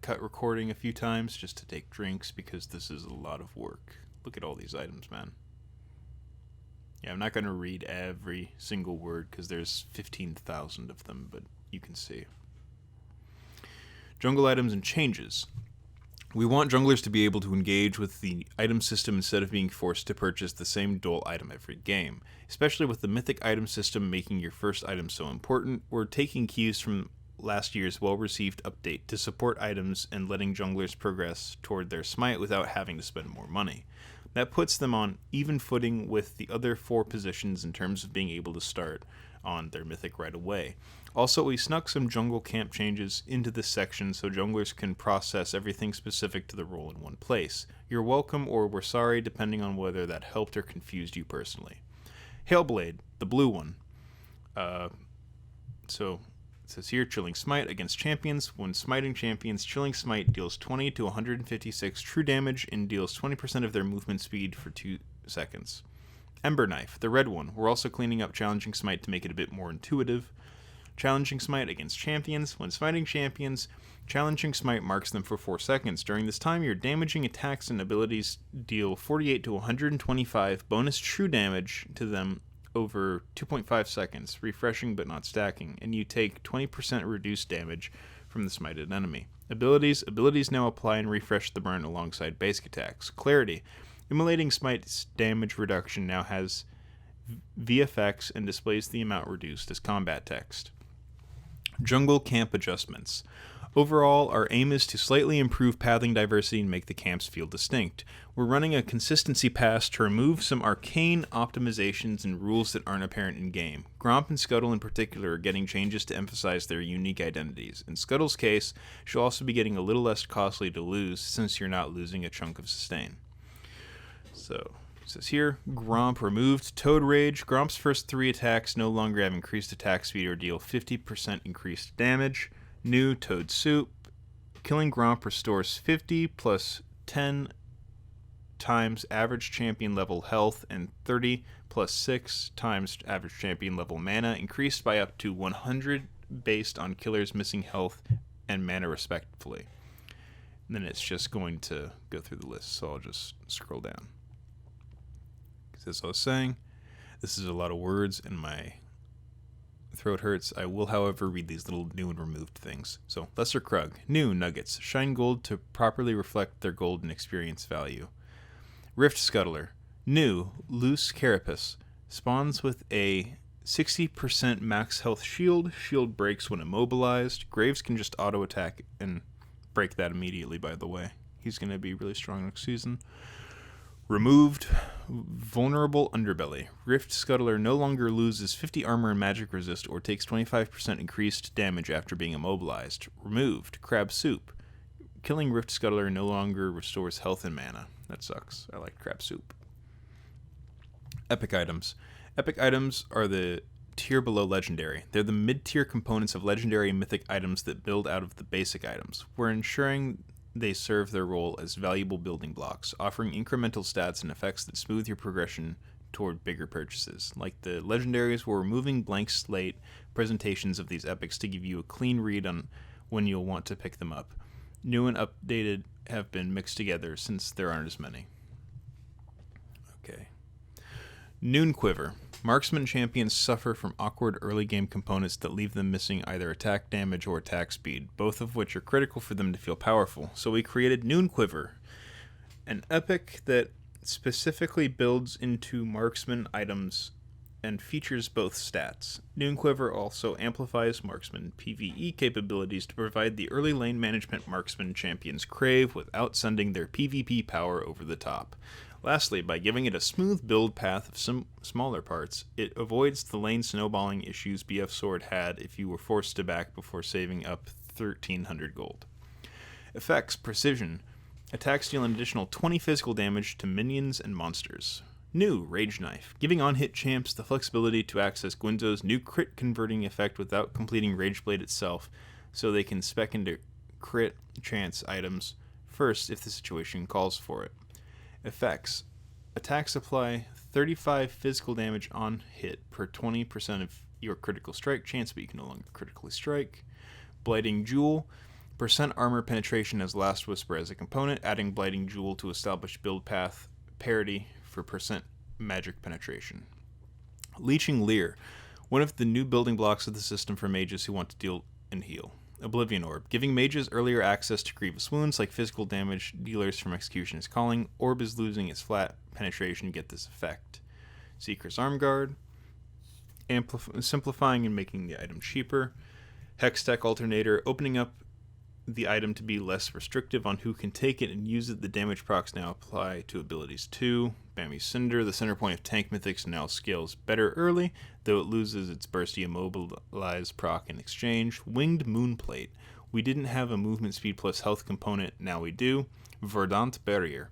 Speaker 1: cut recording a few times just to take drinks because this is a lot of work. Look at all these items, man. Yeah, I'm not going to read every single word because there's 15,000 of them, but you can see. Jungle items and changes. We want junglers to be able to engage with the item system instead of being forced to purchase the same dual item every game. Especially with the mythic item system making your first item so important, we're taking cues from last year's well-received update to support items and letting junglers progress toward their smite without having to spend more money. That puts them on even footing with the other 4 positions in terms of being able to start on their mythic right away. Also, we snuck some jungle camp changes into this section so junglers can process everything specific to the role in one place. You're welcome or we're sorry depending on whether that helped or confused you personally. Hailblade, the blue one. So it says here, Chilling Smite against champions. When smiting champions, Chilling Smite deals 20 to 156 true damage and deals 20% of their movement speed for 2 seconds. Ember Knife, the red one. We're also cleaning up Challenging Smite to make it a bit more intuitive. Challenging Smite against champions. When smiting champions, Challenging Smite marks them for 4 seconds. During this time, your damaging attacks and abilities deal 48 to 125 bonus true damage to them over 2.5 seconds, refreshing but not stacking, and you take 20% reduced damage from the smited enemy. Abilities now apply and refresh the burn alongside basic attacks. Clarity. Immolating Smite's damage reduction now has VFX and displays the amount reduced as combat text. Jungle camp adjustments. Overall, our aim is to slightly improve pathing diversity and make the camps feel distinct. We're running a consistency pass to remove some arcane optimizations and rules that aren't apparent in-game. Gromp and Scuttle in particular are getting changes to emphasize their unique identities. In Scuttle's case, she'll also be getting a little less costly to lose since you're not losing a chunk of sustain. So, it says here, Gromp removed Toad Rage. Gromp's first 3 attacks no longer have increased attack speed or deal 50% increased damage. New Toad Soup. Killing Gromp restores 50 plus 10 times average champion level health and 30 plus 6 times average champion level mana, increased by up to 100 based on killer's missing health and mana respectively. And then it's just going to go through the list, so I'll just scroll down. As I was saying, this is a lot of words and my throat hurts. I will, however, read these little new and removed things. So, Lesser Krug. New Nuggets. Shine gold to properly reflect their gold and experience value. Rift Scuttler. New Loose Carapace. Spawns with a 60% max health shield. Shield breaks when immobilized. Graves can just auto attack and break that immediately, by the way. He's going to be really strong next season. Removed Vulnerable Underbelly. Rift Scuttler no longer loses 50 armor and magic resist or takes 25% increased damage after being immobilized. Removed Crab Soup. Killing Rift Scuttler no longer restores health and mana. That sucks. I like Crab Soup. Epic Items. Epic Items are the tier below Legendary. They're the mid-tier components of Legendary and Mythic items that build out of the basic items. We're ensuring they serve their role as valuable building blocks, offering incremental stats and effects that smooth your progression toward bigger purchases. Like the legendaries, we're removing blank slate presentations of these epics to give you a clean read on when you'll want to pick them up. New and updated have been mixed together since there aren't as many. Okay. Noon Quiver. Marksman champions suffer from awkward early game components that leave them missing either attack damage or attack speed, both of which are critical for them to feel powerful. So we created Noon Quiver, an epic that specifically builds into marksman items and features both stats. Noon Quiver also amplifies marksman PvE capabilities to provide the early lane management marksman champions crave without sending their PvP power over the top. Lastly, by giving it a smooth build path of some smaller parts, it avoids the lane snowballing issues BF Sword had if you were forced to back before saving up 1,300 gold. Effects. Precision. Attacks deal an additional 20 physical damage to minions and monsters. New Rage Knife. Giving on-hit champs the flexibility to access Gwynzo's new crit converting effect without completing Rage Blade itself, so they can spec into crit chance items first if the situation calls for it. Effects. Attacks apply 35 physical damage on hit per 20% of your critical strike chance, but you can no longer critically strike. Blighting Jewel. Percent armor penetration as Last Whisper as a component, adding Blighting Jewel to establish build path parity for percent magic penetration. Leeching Leer. One of the new building blocks of the system for mages who want to deal and heal. Oblivion Orb. Giving mages earlier access to grievous wounds like physical damage dealers from Executioner's Calling. Orb is losing its flat penetration to get this effect. Seeker's Armguard. Simplifying and making the item cheaper. Hextech Alternator. Opening up the item to be less restrictive on who can take it and use it. The damage procs now apply to abilities too. Bammy Cinder. The center point of tank mythics now scales better early, though it loses its bursty immobilize proc in exchange. Winged Moonplate. We didn't have a movement speed plus health component, now we do. Verdant Barrier.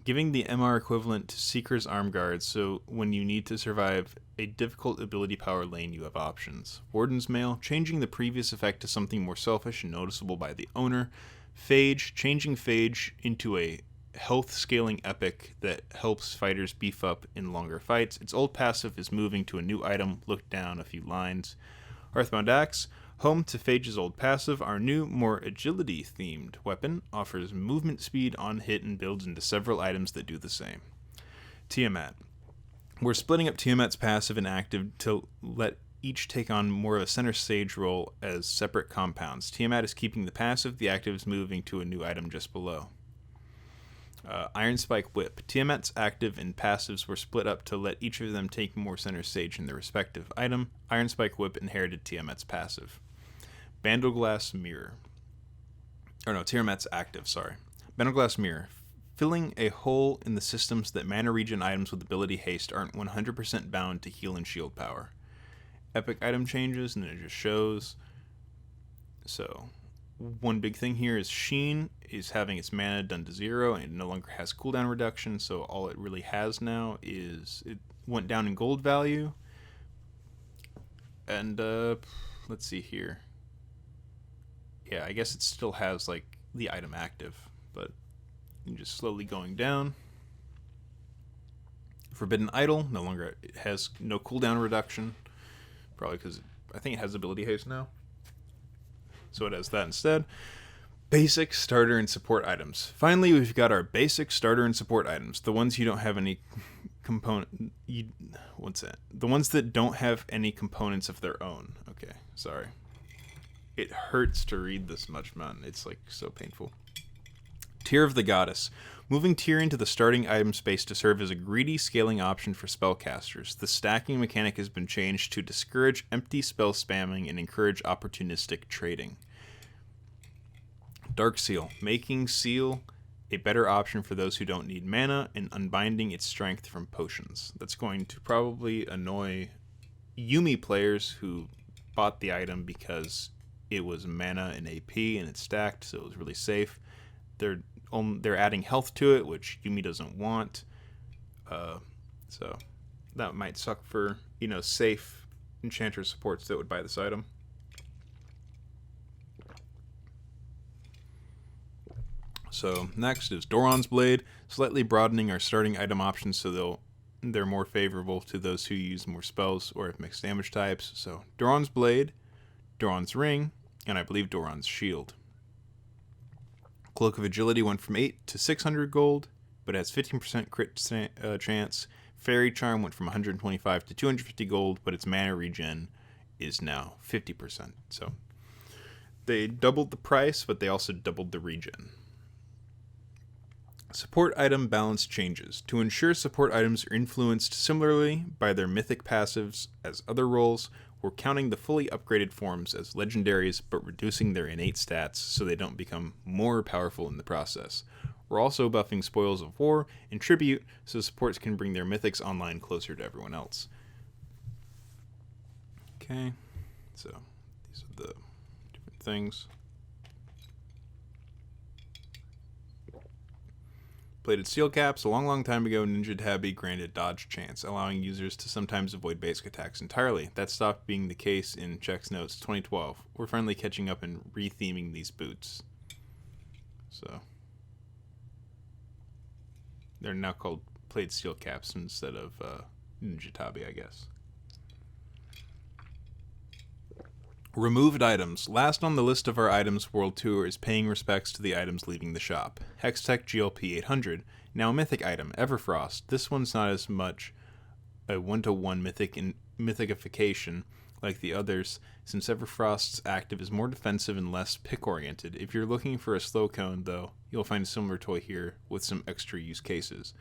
Speaker 1: Giving the MR equivalent to Seeker's Armguard, so when you need to survive a difficult ability power lane, you have options. Warden's Mail. Changing the previous effect to something more selfish and noticeable by the owner. Phage. Changing Phage into a health scaling epic that helps fighters beef up in longer fights. Its old passive is moving to a new item. Look down a few lines. Hearthbound Axe, home to Phage's old passive, our new, more agility-themed weapon offers movement speed on hit and builds into several items that do the same. Tiamat. We're splitting up Tiamat's passive and active to let each take on more of a center stage role as separate compounds. Tiamat is keeping the passive, the active is moving to a new item just below. Iron Spike Whip. Tiamat's active and passives were split up to let each of them take more center stage in their respective item. Iron Spike Whip inherited Tiamat's passive. Bandleglass Mirror. Tiamat's active, sorry. Bandleglass Mirror. Filling a hole in the systems that mana regen items with ability haste aren't 100% bound to heal and shield power. Epic item changes, and then it just shows. So, one big thing here is Sheen is having its mana done to 0, and it no longer has cooldown reduction, so all it really has now is it went down in gold value. And, let's see here. Yeah, I guess it still has, like, the item active, but just slowly going down. Forbidden Idol, no longer, it has no cooldown reduction. Probably because I think it has ability haste now. So it has that instead. Basic, starter, and support items. Finally, we've got our basic, starter, and support items. The ones you don't have any the ones that don't have any components of their own. Okay, sorry. It hurts to read this much, man. It's like so painful. Tier of the Goddess. Moving tier into the starting item space to serve as a greedy scaling option for spellcasters. The stacking mechanic has been changed to discourage empty spell spamming and encourage opportunistic trading. Dark Seal. Making Seal a better option for those who don't need mana and unbinding its strength from potions. That's going to probably annoy Yuumi players who bought the item because it was mana and AP and it's stacked, so it was really safe. They're adding health to it, which Yuumi doesn't want. So that might suck for, safe enchanter supports that would buy this item. So next is Doran's Blade, slightly broadening our starting item options so they're more favorable to those who use more spells or have mixed damage types. So Doran's Blade, Doran's Ring, and I believe Doran's Shield. Cloak of Agility went from 8 to 600 gold, but has 15% crit chance. Fairy Charm went from 125 to 250 gold, but its mana regen is now 50%. So they doubled the price, but they also doubled the regen. Support item balance changes. To ensure support items are influenced similarly by their mythic passives as other roles, we're counting the fully upgraded forms as legendaries, but reducing their innate stats so they don't become more powerful in the process. We're also buffing Spoils of War and Tribute so supports can bring their mythics online closer to everyone else. Okay, so these are the different things. Plated Steel Caps. A long time ago, Ninja Tabby granted dodge chance, allowing users to sometimes avoid basic attacks entirely. That stopped being the case in Check's Notes 2012. We're finally catching up and retheming these boots. So they're now called Plated Steel Caps instead of Ninja Tabby, I guess. Removed items. Last on the list of our items world tour is paying respects to the items leaving the shop. Hextech GLP 800, now a mythic item, Everfrost. This one's not as much a 1-to-1 mythicification like the others, since Everfrost's active is more defensive and less pick-oriented. If you're looking for a slow cone, though, you'll find a similar toy here with some extra use cases.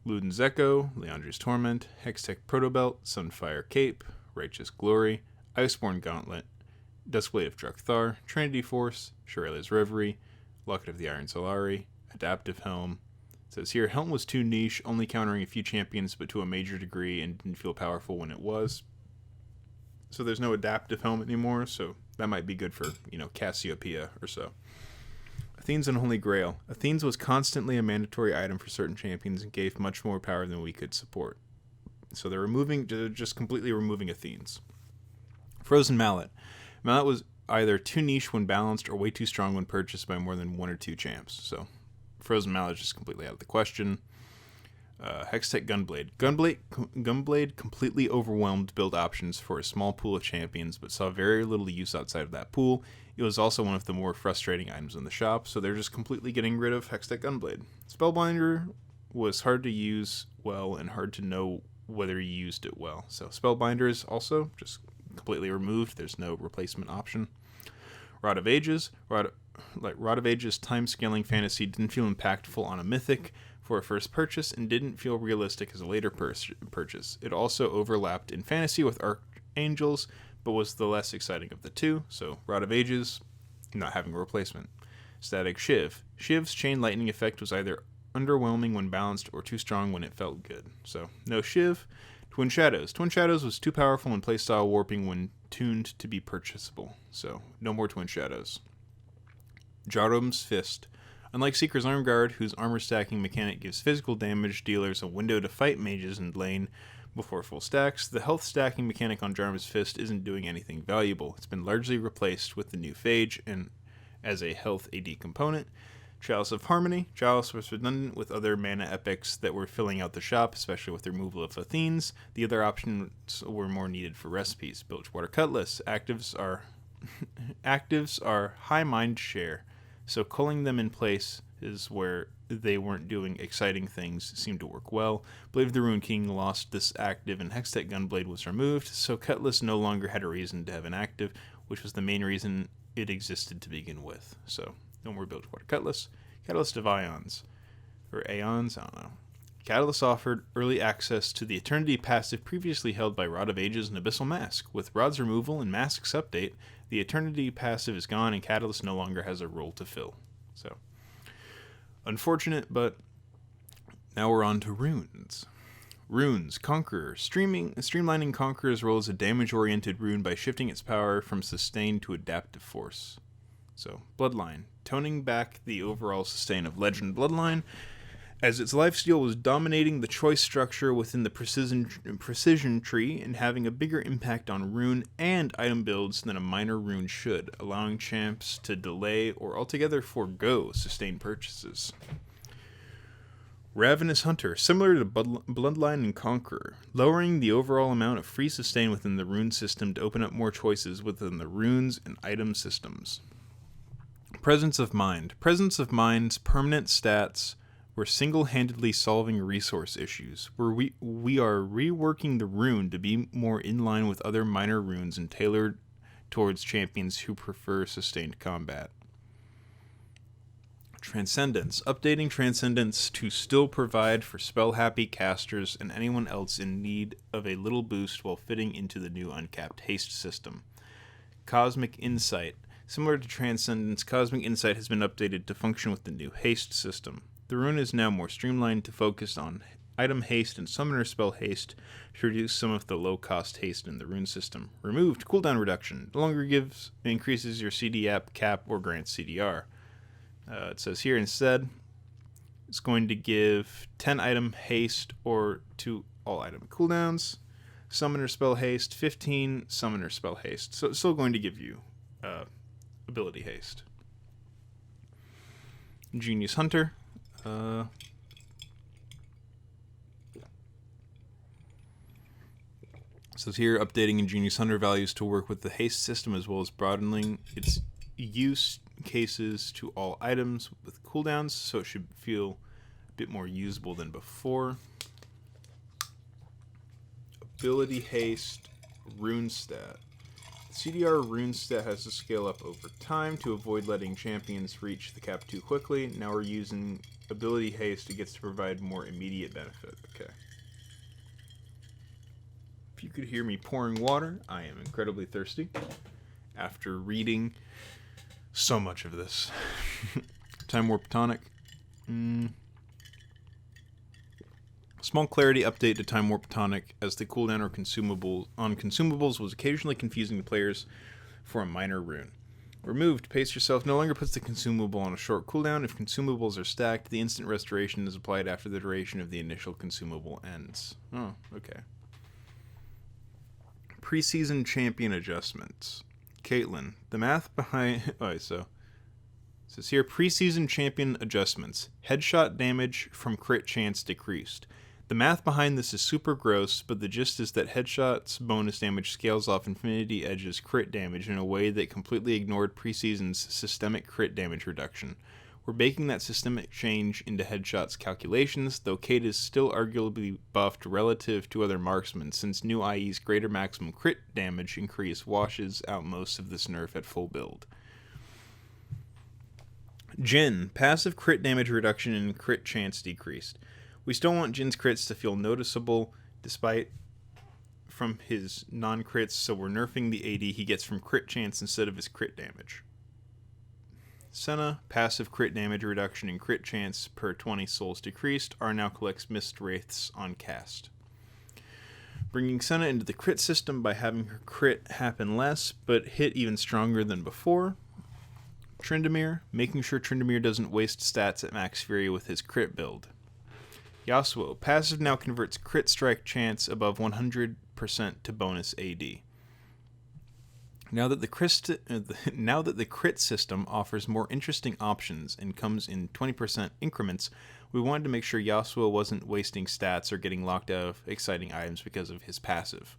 Speaker 1: Luden's Echo, Leandri's Torment, Hextech Protobelt, Sunfire Cape, Righteous Glory, Iceborne Gauntlet, Duskblade of Drekthar, Trinity Force, Shirelle's Reverie, Locket of the Iron Solari, Adaptive Helm. It says here, Helm was too niche, only countering a few champions, but to a major degree, and didn't feel powerful when it was. So there's no Adaptive Helm anymore, so that might be good for, Cassiopeia or so. Athene's Unholy Grail. Athene's was constantly a mandatory item for certain champions and gave much more power than we could support. So they're just completely removing Athene's. Frozen Mallet. Mallet was either too niche when balanced or way too strong when purchased by more than one or two champs. So Frozen Mallet is just completely out of the question. Hextech Gunblade. Gunblade completely overwhelmed build options for a small pool of champions, but saw very little use outside of that pool. It was also one of the more frustrating items in the shop, so they're just completely getting rid of Hextech Gunblade. Spellbinder was hard to use well and hard to know whether you used it well. So Spellbinder is also just completely removed. There's no replacement option. Rod of Ages. Rod of Ages time scaling fantasy didn't feel impactful on a mythic for a first purchase and didn't feel realistic as a later purchase. It also overlapped in fantasy with Archangels, but was the less exciting of the two, so Rod of Ages not having a replacement. Static Shiv. Shiv's chain lightning effect was either underwhelming when balanced or too strong when it felt good, so no Shiv. Twin Shadows. Twin Shadows was too powerful in playstyle warping when tuned to be purchasable, so no more Twin Shadows. Jarum's Fist. Unlike Seeker's Arm Guard, whose armor stacking mechanic gives physical damage dealers a window to fight mages in lane before full stacks, the health stacking mechanic on Jarum's Fist isn't doing anything valuable. It's been largely replaced with the new Phage and as a health AD component. Chalice of Harmony. Chalice was redundant with other mana epics that were filling out the shop, especially with the removal of Athenes. The other options were more needed for recipes. Bilgewater Cutlass. Actives are high mind share, so culling them in place is where they weren't doing exciting things seemed to work well. Blade of the Ruined King lost this active and Hextech Gunblade was removed, so Cutlass no longer had a reason to have an active, which was the main reason it existed to begin with. So no more Bilgewater Cutlass. Catalyst of Ions. Or Aeons, I don't know. Catalyst offered early access to the Eternity passive previously held by Rod of Ages and Abyssal Mask. With Rod's removal and Mask's update, the Eternity passive is gone and Catalyst no longer has a role to fill. So, unfortunate, but now we're on to Runes. Runes. Conqueror. Streamlining Conqueror's role as a damage-oriented rune by shifting its power from sustain to adaptive force. So, Bloodline. Toning back the overall sustain of Legend Bloodline, as its lifesteal was dominating the choice structure within the precision tree and having a bigger impact on rune and item builds than a minor rune should, allowing champs to delay or altogether forego sustained purchases. Ravenous Hunter, similar to Bloodline and Conqueror, lowering the overall amount of free sustain within the rune system to open up more choices within the runes and item systems. Presence of Mind. Presence of Mind's permanent stats were single-handedly solving resource issues, where we are reworking the rune to be more in line with other minor runes and tailored towards champions who prefer sustained combat. Transcendence. Updating Transcendence to still provide for spell-happy casters and anyone else in need of a little boost while fitting into the new uncapped haste system. Cosmic Insight. Similar to Transcendence, Cosmic Insight has been updated to function with the new haste system. The rune is now more streamlined to focus on item haste and summoner spell haste to reduce some of the low-cost haste in the rune system. Removed. Cooldown reduction. No longer increases your CD app cap or grants CDR. It says here instead, it's going to give 10 item haste or 2 all item cooldowns. Summoner spell haste, 15 summoner spell haste. So it's still going to give you ability haste. Genius Hunter. Says here, updating Ingenious Hunter values to work with the haste system as well as broadening its use cases to all items with cooldowns, so it should feel a bit more usable than before. Ability haste, rune stat. CDR rune stat has to scale up over time to avoid letting champions reach the cap too quickly. Now we're using ability haste. It gets to provide more immediate benefit. Okay. If you could hear me pouring water, I am incredibly thirsty after reading so much of this. Time Warp Tonic. Small clarity update to Time Warp Tonic, as the cooldown or consumables was occasionally confusing the players for a minor rune. Removed. Pace Yourself no longer puts the consumable on a short cooldown. If consumables are stacked, the instant restoration is applied after the duration of the initial consumable ends. Oh, okay. Preseason champion adjustments. Caitlyn. The math behind... Alright, so... It says here, preseason champion adjustments. Headshot damage from crit chance decreased. The math behind this is super gross, but the gist is that Headshot's bonus damage scales off Infinity Edge's crit damage in a way that completely ignored preseason's systemic crit damage reduction. We're baking that systemic change into Headshot's calculations, though Kate is still arguably buffed relative to other marksmen, since new IE's greater maximum crit damage increase washes out most of this nerf at full build. Jhin, passive crit damage reduction and crit chance decreased. We still want Jin's crits to feel noticeable, despite from his non-crits, so we're nerfing the AD he gets from crit chance instead of his crit damage. Senna, passive crit damage reduction and crit chance per 20 souls decreased, R now collects missed wraiths on cast. Bringing Senna into the crit system by having her crit happen less, but hit even stronger than before. Tryndamere, making sure Tryndamere doesn't waste stats at max fury with his crit build. Yasuo, passive now converts crit strike chance above 100% to bonus AD. Now that the crit system offers more interesting options and comes in 20% increments, we wanted to make sure Yasuo wasn't wasting stats or getting locked out of exciting items because of his passive.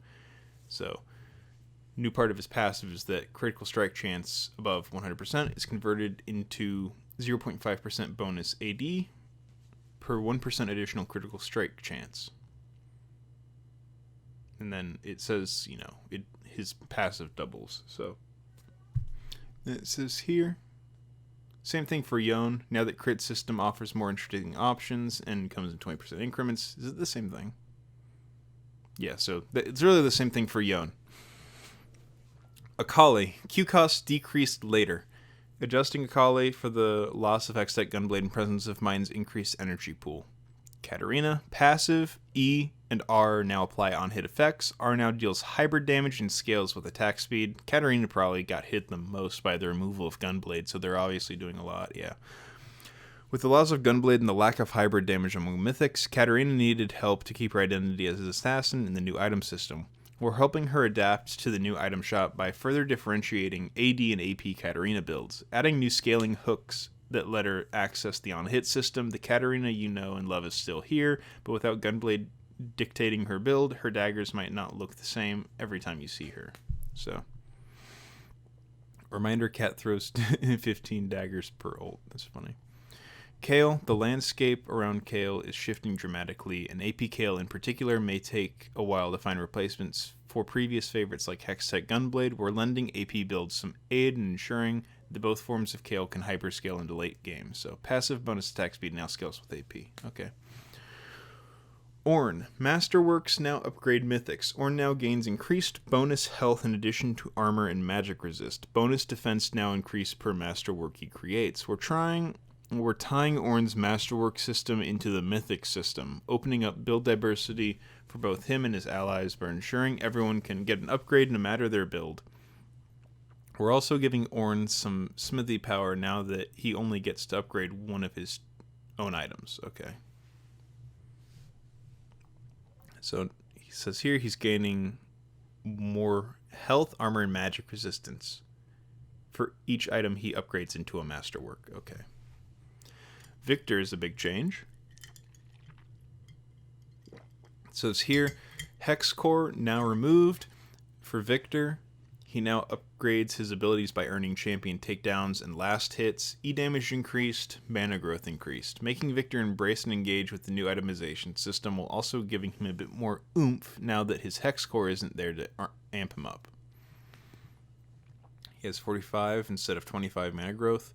Speaker 1: So, new part of his passive is that critical strike chance above 100% is converted into 0.5% bonus AD per 1% additional critical strike chance. And then it says, his passive doubles. So it says here, same thing for Yone. Now that crit system offers more interesting options and comes in 20% increments. Is it the same thing? Yeah, so it's really the same thing for Yone. Akali, Q cost decreased later. Adjusting Akali for the loss of Hextech Gunblade and Presence of Mind's increased energy pool. Katarina, passive, E and R now apply on-hit effects. R now deals hybrid damage and scales with attack speed. Katarina probably got hit the most by the removal of Gunblade, so they're obviously doing a lot, yeah. With the loss of Gunblade and the lack of hybrid damage among mythics, Katarina needed help to keep her identity as an assassin in the new item system. We're helping her adapt to the new item shop by further differentiating AD and AP Katarina builds, adding new scaling hooks that let her access the on-hit system. The Katarina you know and love is still here, but without Gunblade dictating her build, her daggers might not look the same every time you see her. So, reminder, Cat throws 15 daggers per ult. That's funny. Kayle, the landscape around Kayle is shifting dramatically, and AP Kayle in particular may take a while to find replacements for previous favorites like Hextech Gunblade. We're lending AP builds some aid in ensuring that both forms of Kayle can hyperscale into late game. So passive bonus attack speed now scales with AP. Okay. Ornn, Masterworks now upgrade mythics. Ornn now gains increased bonus health in addition to armor and magic resist. Bonus defense now increased per masterwork he creates. We're tying Ornn's masterwork system into the mythic system, opening up build diversity for both him and his allies by ensuring everyone can get an upgrade no matter their build. We're also giving Ornn some smithy power now that he only gets to upgrade one of his own items. Okay. So he says here he's gaining more health, armor, and magic resistance for each item he upgrades into a masterwork. Okay. Victor is a big change. It says here, Hex Core now removed for Victor. He now upgrades his abilities by earning champion takedowns and last hits. E damage increased, mana growth increased. Making Victor embrace and engage with the new itemization system while also giving him a bit more oomph now that his Hex Core isn't there to amp him up. He has 45 instead of 25 mana growth.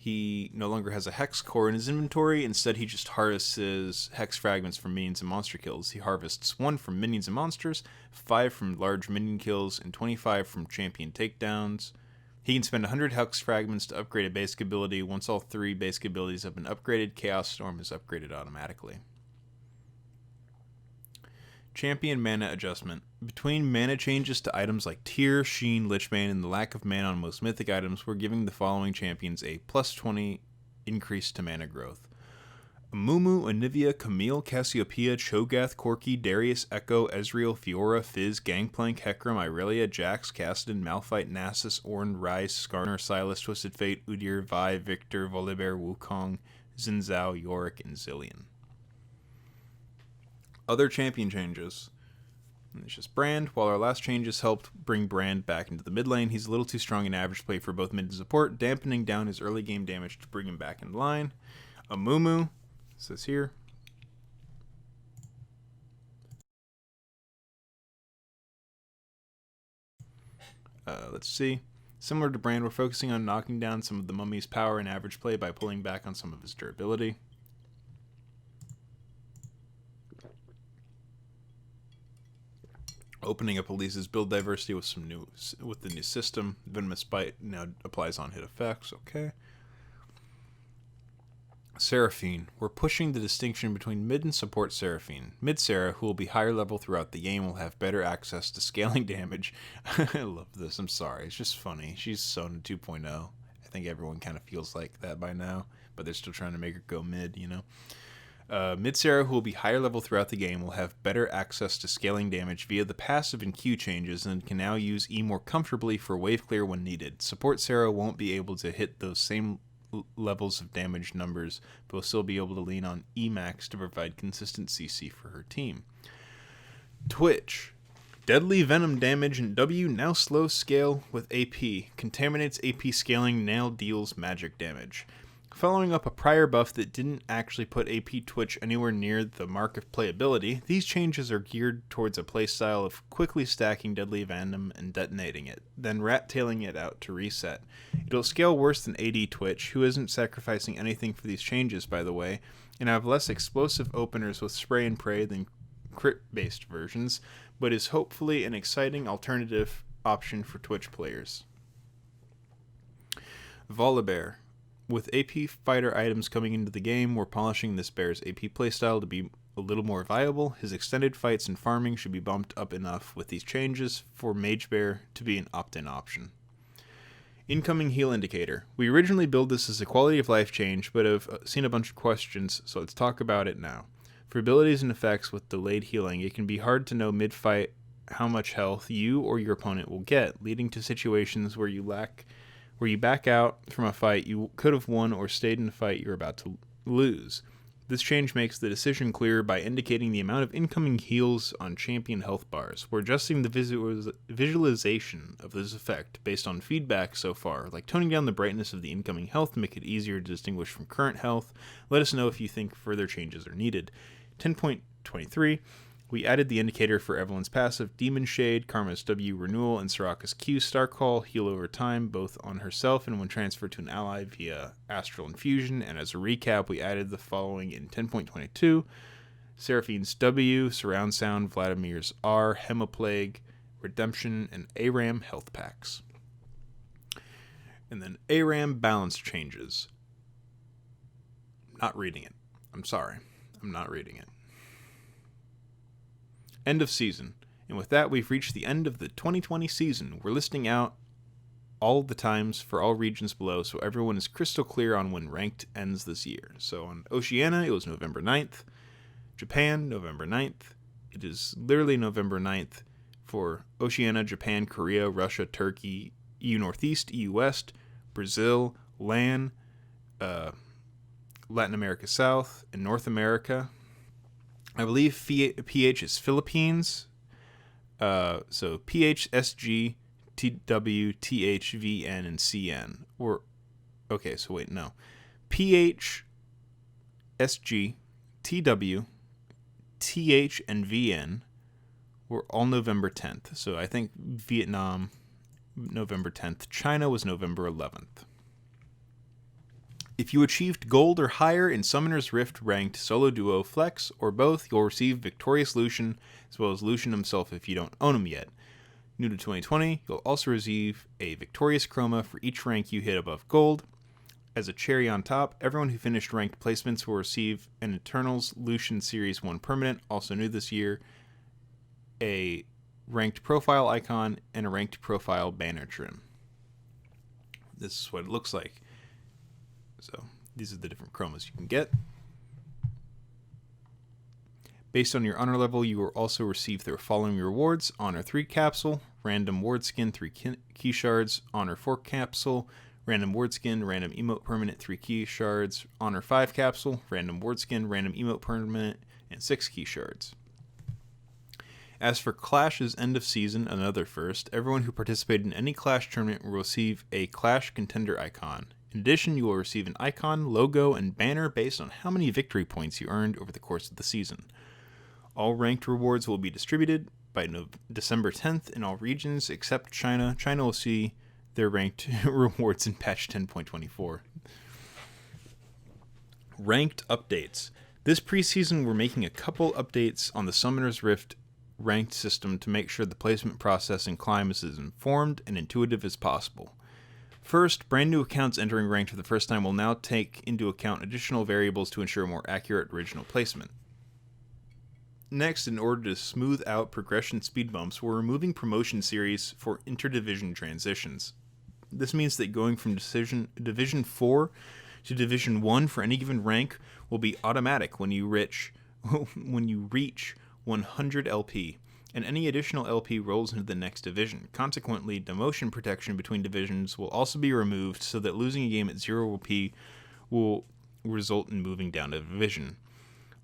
Speaker 1: He no longer has a Hex Core in his inventory. Instead, he just harvests Hex Fragments from minions and monster kills. He harvests 1 from minions and monsters, 5 from large minion kills, and 25 from champion takedowns. He can spend 100 Hex Fragments to upgrade a basic ability. Once all 3 basic abilities have been upgraded, Chaos Storm is upgraded automatically. Champion mana adjustment. Between mana changes to items like Tyr, Sheen, Lichbane, and the lack of mana on most mythic items, we're giving the following champions a plus 20 increase to mana growth. Amumu, Anivia, Camille, Cassiopeia, Cho'Gath, Corki, Darius, Echo, Ezreal, Fiora, Fizz, Gangplank, Hecarim, Irelia, Jax, Kassadin, Malphite, Nasus, Ornn, Ryze, Skarner, Sylas, Twisted Fate, Udyr, Vi, Victor, Volibear, Wukong, Xin Zhao, Yorick, and Zillion. Other champion changes. And it's just Brand. While our last changes helped bring Brand back into the mid lane, he's a little too strong in average play for both mid and support, dampening down his early game damage to bring him back in line. Amumu, says here. Let's see. Similar to Brand, we're focusing on knocking down some of the Mummy's power and average play by pulling back on some of his durability. Opening up Elise's build diversity with the new system. Venomous Bite now applies on hit effects. Okay. Seraphine. We're pushing the distinction between mid and support Seraphine. Mid Sarah, who will be higher level throughout the game, will have better access to scaling damage. I love this. I'm sorry. It's just funny. She's Sona 2.0. I think everyone kind of feels like that by now, but they're still trying to make her go mid, you know? Mid Sarah, who will be higher level throughout the game, will have better access to scaling damage via the passive and Q changes and can now use E more comfortably for wave clear when needed. Support Sarah won't be able to hit those same levels of damage numbers, but will still be able to lean on Emax to provide consistent CC for her team. Twitch. Deadly Venom damage and W now slow scale with AP. Contaminates AP scaling now deals magic damage. Following up a prior buff that didn't actually put AP Twitch anywhere near the mark of playability, these changes are geared towards a playstyle of quickly stacking Deadly Venom and detonating it, then rat-tailing it out to reset. It'll scale worse than AD Twitch, who isn't sacrificing anything for these changes, by the way, and have less explosive openers with spray and pray than crit-based versions, but is hopefully an exciting alternative option for Twitch players. Volibear. With AP fighter items coming into the game, we're polishing this bear's AP playstyle to be a little more viable. His extended fights and farming should be bumped up enough with these changes for Mage Bear to be an opt-in option. Incoming heal indicator. We originally built this as a quality of life change, but have seen a bunch of questions, so let's talk about it now. For abilities and effects with delayed healing, it can be hard to know mid-fight how much health you or your opponent will get, leading to situations where you back out from a fight you could have won or stayed in a fight you're about to lose. This change makes the decision clearer by indicating the amount of incoming heals on champion health bars. We're adjusting the visualization of this effect based on feedback so far, like toning down the brightness of the incoming health to make it easier to distinguish from current health. Let us know if you think further changes are needed. 10.23. We added the indicator for Evelyn's passive, Demon Shade, Karma's W Renewal, and Soraka's Q Star Call heal over time, both on herself and when transferred to an ally via Astral Infusion. And as a recap, we added the following in 10.22. Seraphine's W, Surround Sound, Vladimir's R, Hemoplague, Redemption, and ARAM health packs. And then ARAM balance changes. Not reading it. I'm sorry. I'm not reading it. End of season. And with that, we've reached the end of the 2020 season. We're listing out all the times for all regions below so everyone is crystal clear on when ranked ends this year. So on Oceania, it was November 9th. Japan, November 9th. It is literally November 9th for Oceania, Japan, Korea, Russia, Turkey, EU Northeast, EU West, Brazil, LAN, Latin America South, and North America. I believe PH is Philippines. So PH, SG, TW, TH, VN, and CN. Okay, so wait, no. PH, SG, TW, TH, and VN were all November 10th. So I think Vietnam, November 10th. China was November 11th. If you achieved gold or higher in Summoner's Rift ranked solo duo flex or both, you'll receive Victorious Lucian as well as Lucian himself if you don't own him yet. New to 2020, you'll also receive a Victorious Chroma for each rank you hit above gold. As a cherry on top, everyone who finished ranked placements will receive an Eternals Lucian Series 1 permanent, also new this year, a ranked profile icon, and a ranked profile banner trim. This is what it looks like. So these are the different chromas you can get. Based on your honor level, you will also receive the following rewards: Honor 3 capsule, random ward skin 3 key shards, Honor 4 capsule, random ward skin, random emote permanent 3 key shards, Honor 5 capsule, random ward skin, random emote permanent, and 6 key shards. As for Clash's end of season, another first, everyone who participated in any Clash tournament will receive a Clash contender icon. In addition, you will receive an icon, logo, and banner based on how many victory points you earned over the course of the season. All ranked rewards will be distributed by December 10th in all regions except China. China will see their ranked rewards in patch 10.24. Ranked updates. This preseason, we're making a couple updates on the Summoner's Rift ranked system to make sure the placement process in Climb is as informed and intuitive as possible. First, brand new accounts entering ranked for the first time will now take into account additional variables to ensure more accurate original placement. Next, in order to smooth out progression speed bumps, we're removing promotion series for interdivision transitions. This means that going from Division 4 to Division 1 for any given rank will be automatic when you reach 100 LP, and any additional LP rolls into the next division. Consequently, demotion protection between divisions will also be removed so that losing a game at 0 LP will result in moving down a division.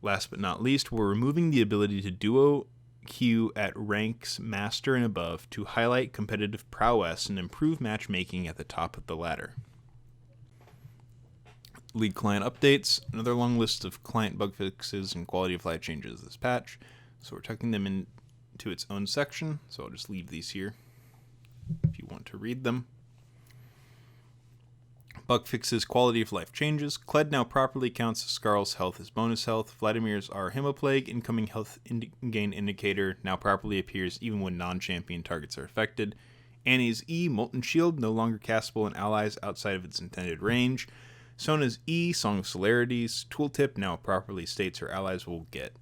Speaker 1: Last but not least, we're removing the ability to duo queue at ranks Master and above to highlight competitive prowess and improve matchmaking at the top of the ladder. League client updates, another long list of client bug fixes and quality of life changes this patch. So we're tucking them into its own section, so I'll just leave these here if you want to read them. Bug fixes, quality of life changes. Kled now properly counts Skarl's health as bonus health. Vladimir's our Hemoplague incoming health gain indicator now properly appears even when non-champion targets are affected. Annie's E, Molten Shield, no longer castable on allies outside of its intended range. Sona's E, Song of Celerities, tooltip now properly states her allies will get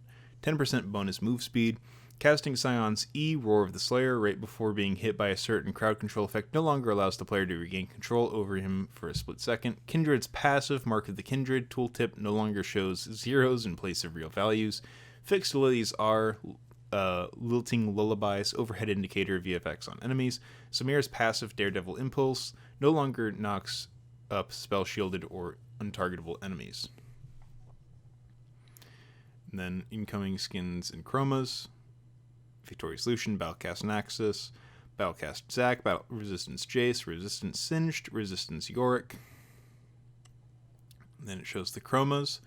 Speaker 1: 10% bonus move speed. Casting Scion's E, Roar of the Slayer, right before being hit by a certain crowd control effect no longer allows the player to regain control over him for a split second. Kindred's passive, Mark of the Kindred, tooltip no longer shows zeros in place of real values. Fixed Lily's R, Lilting Lullabies, overhead indicator VFX on enemies. Samir's passive, Daredevil Impulse, no longer knocks up spell shielded or untargetable enemies. And then incoming skins and chromas. Victorious Lucian, Battlecast Naxxus, Battlecast Zac, Battle Resistance Jace, Resistance Singed, Resistance Yorick. And then it shows the chromas.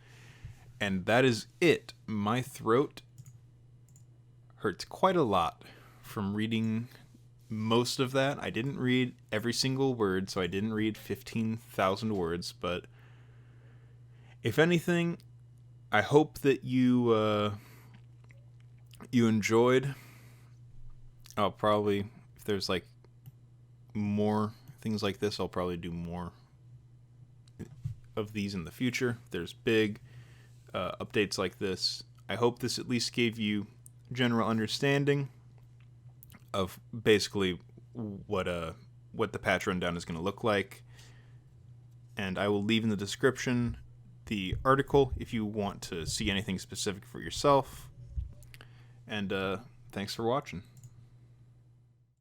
Speaker 1: And that is it. My throat hurts quite a lot from reading most of that. I didn't read every single word, so I didn't read 15,000 words, but if anything, I hope that you enjoyed. I'll probably, if there's like more things like this, I'll probably do more of these in the future. There's big updates like this. I hope this at least gave you general understanding of basically what the patch rundown is going to look like. And I will leave in the description the article if you want to see anything specific for yourself. And thanks for watching.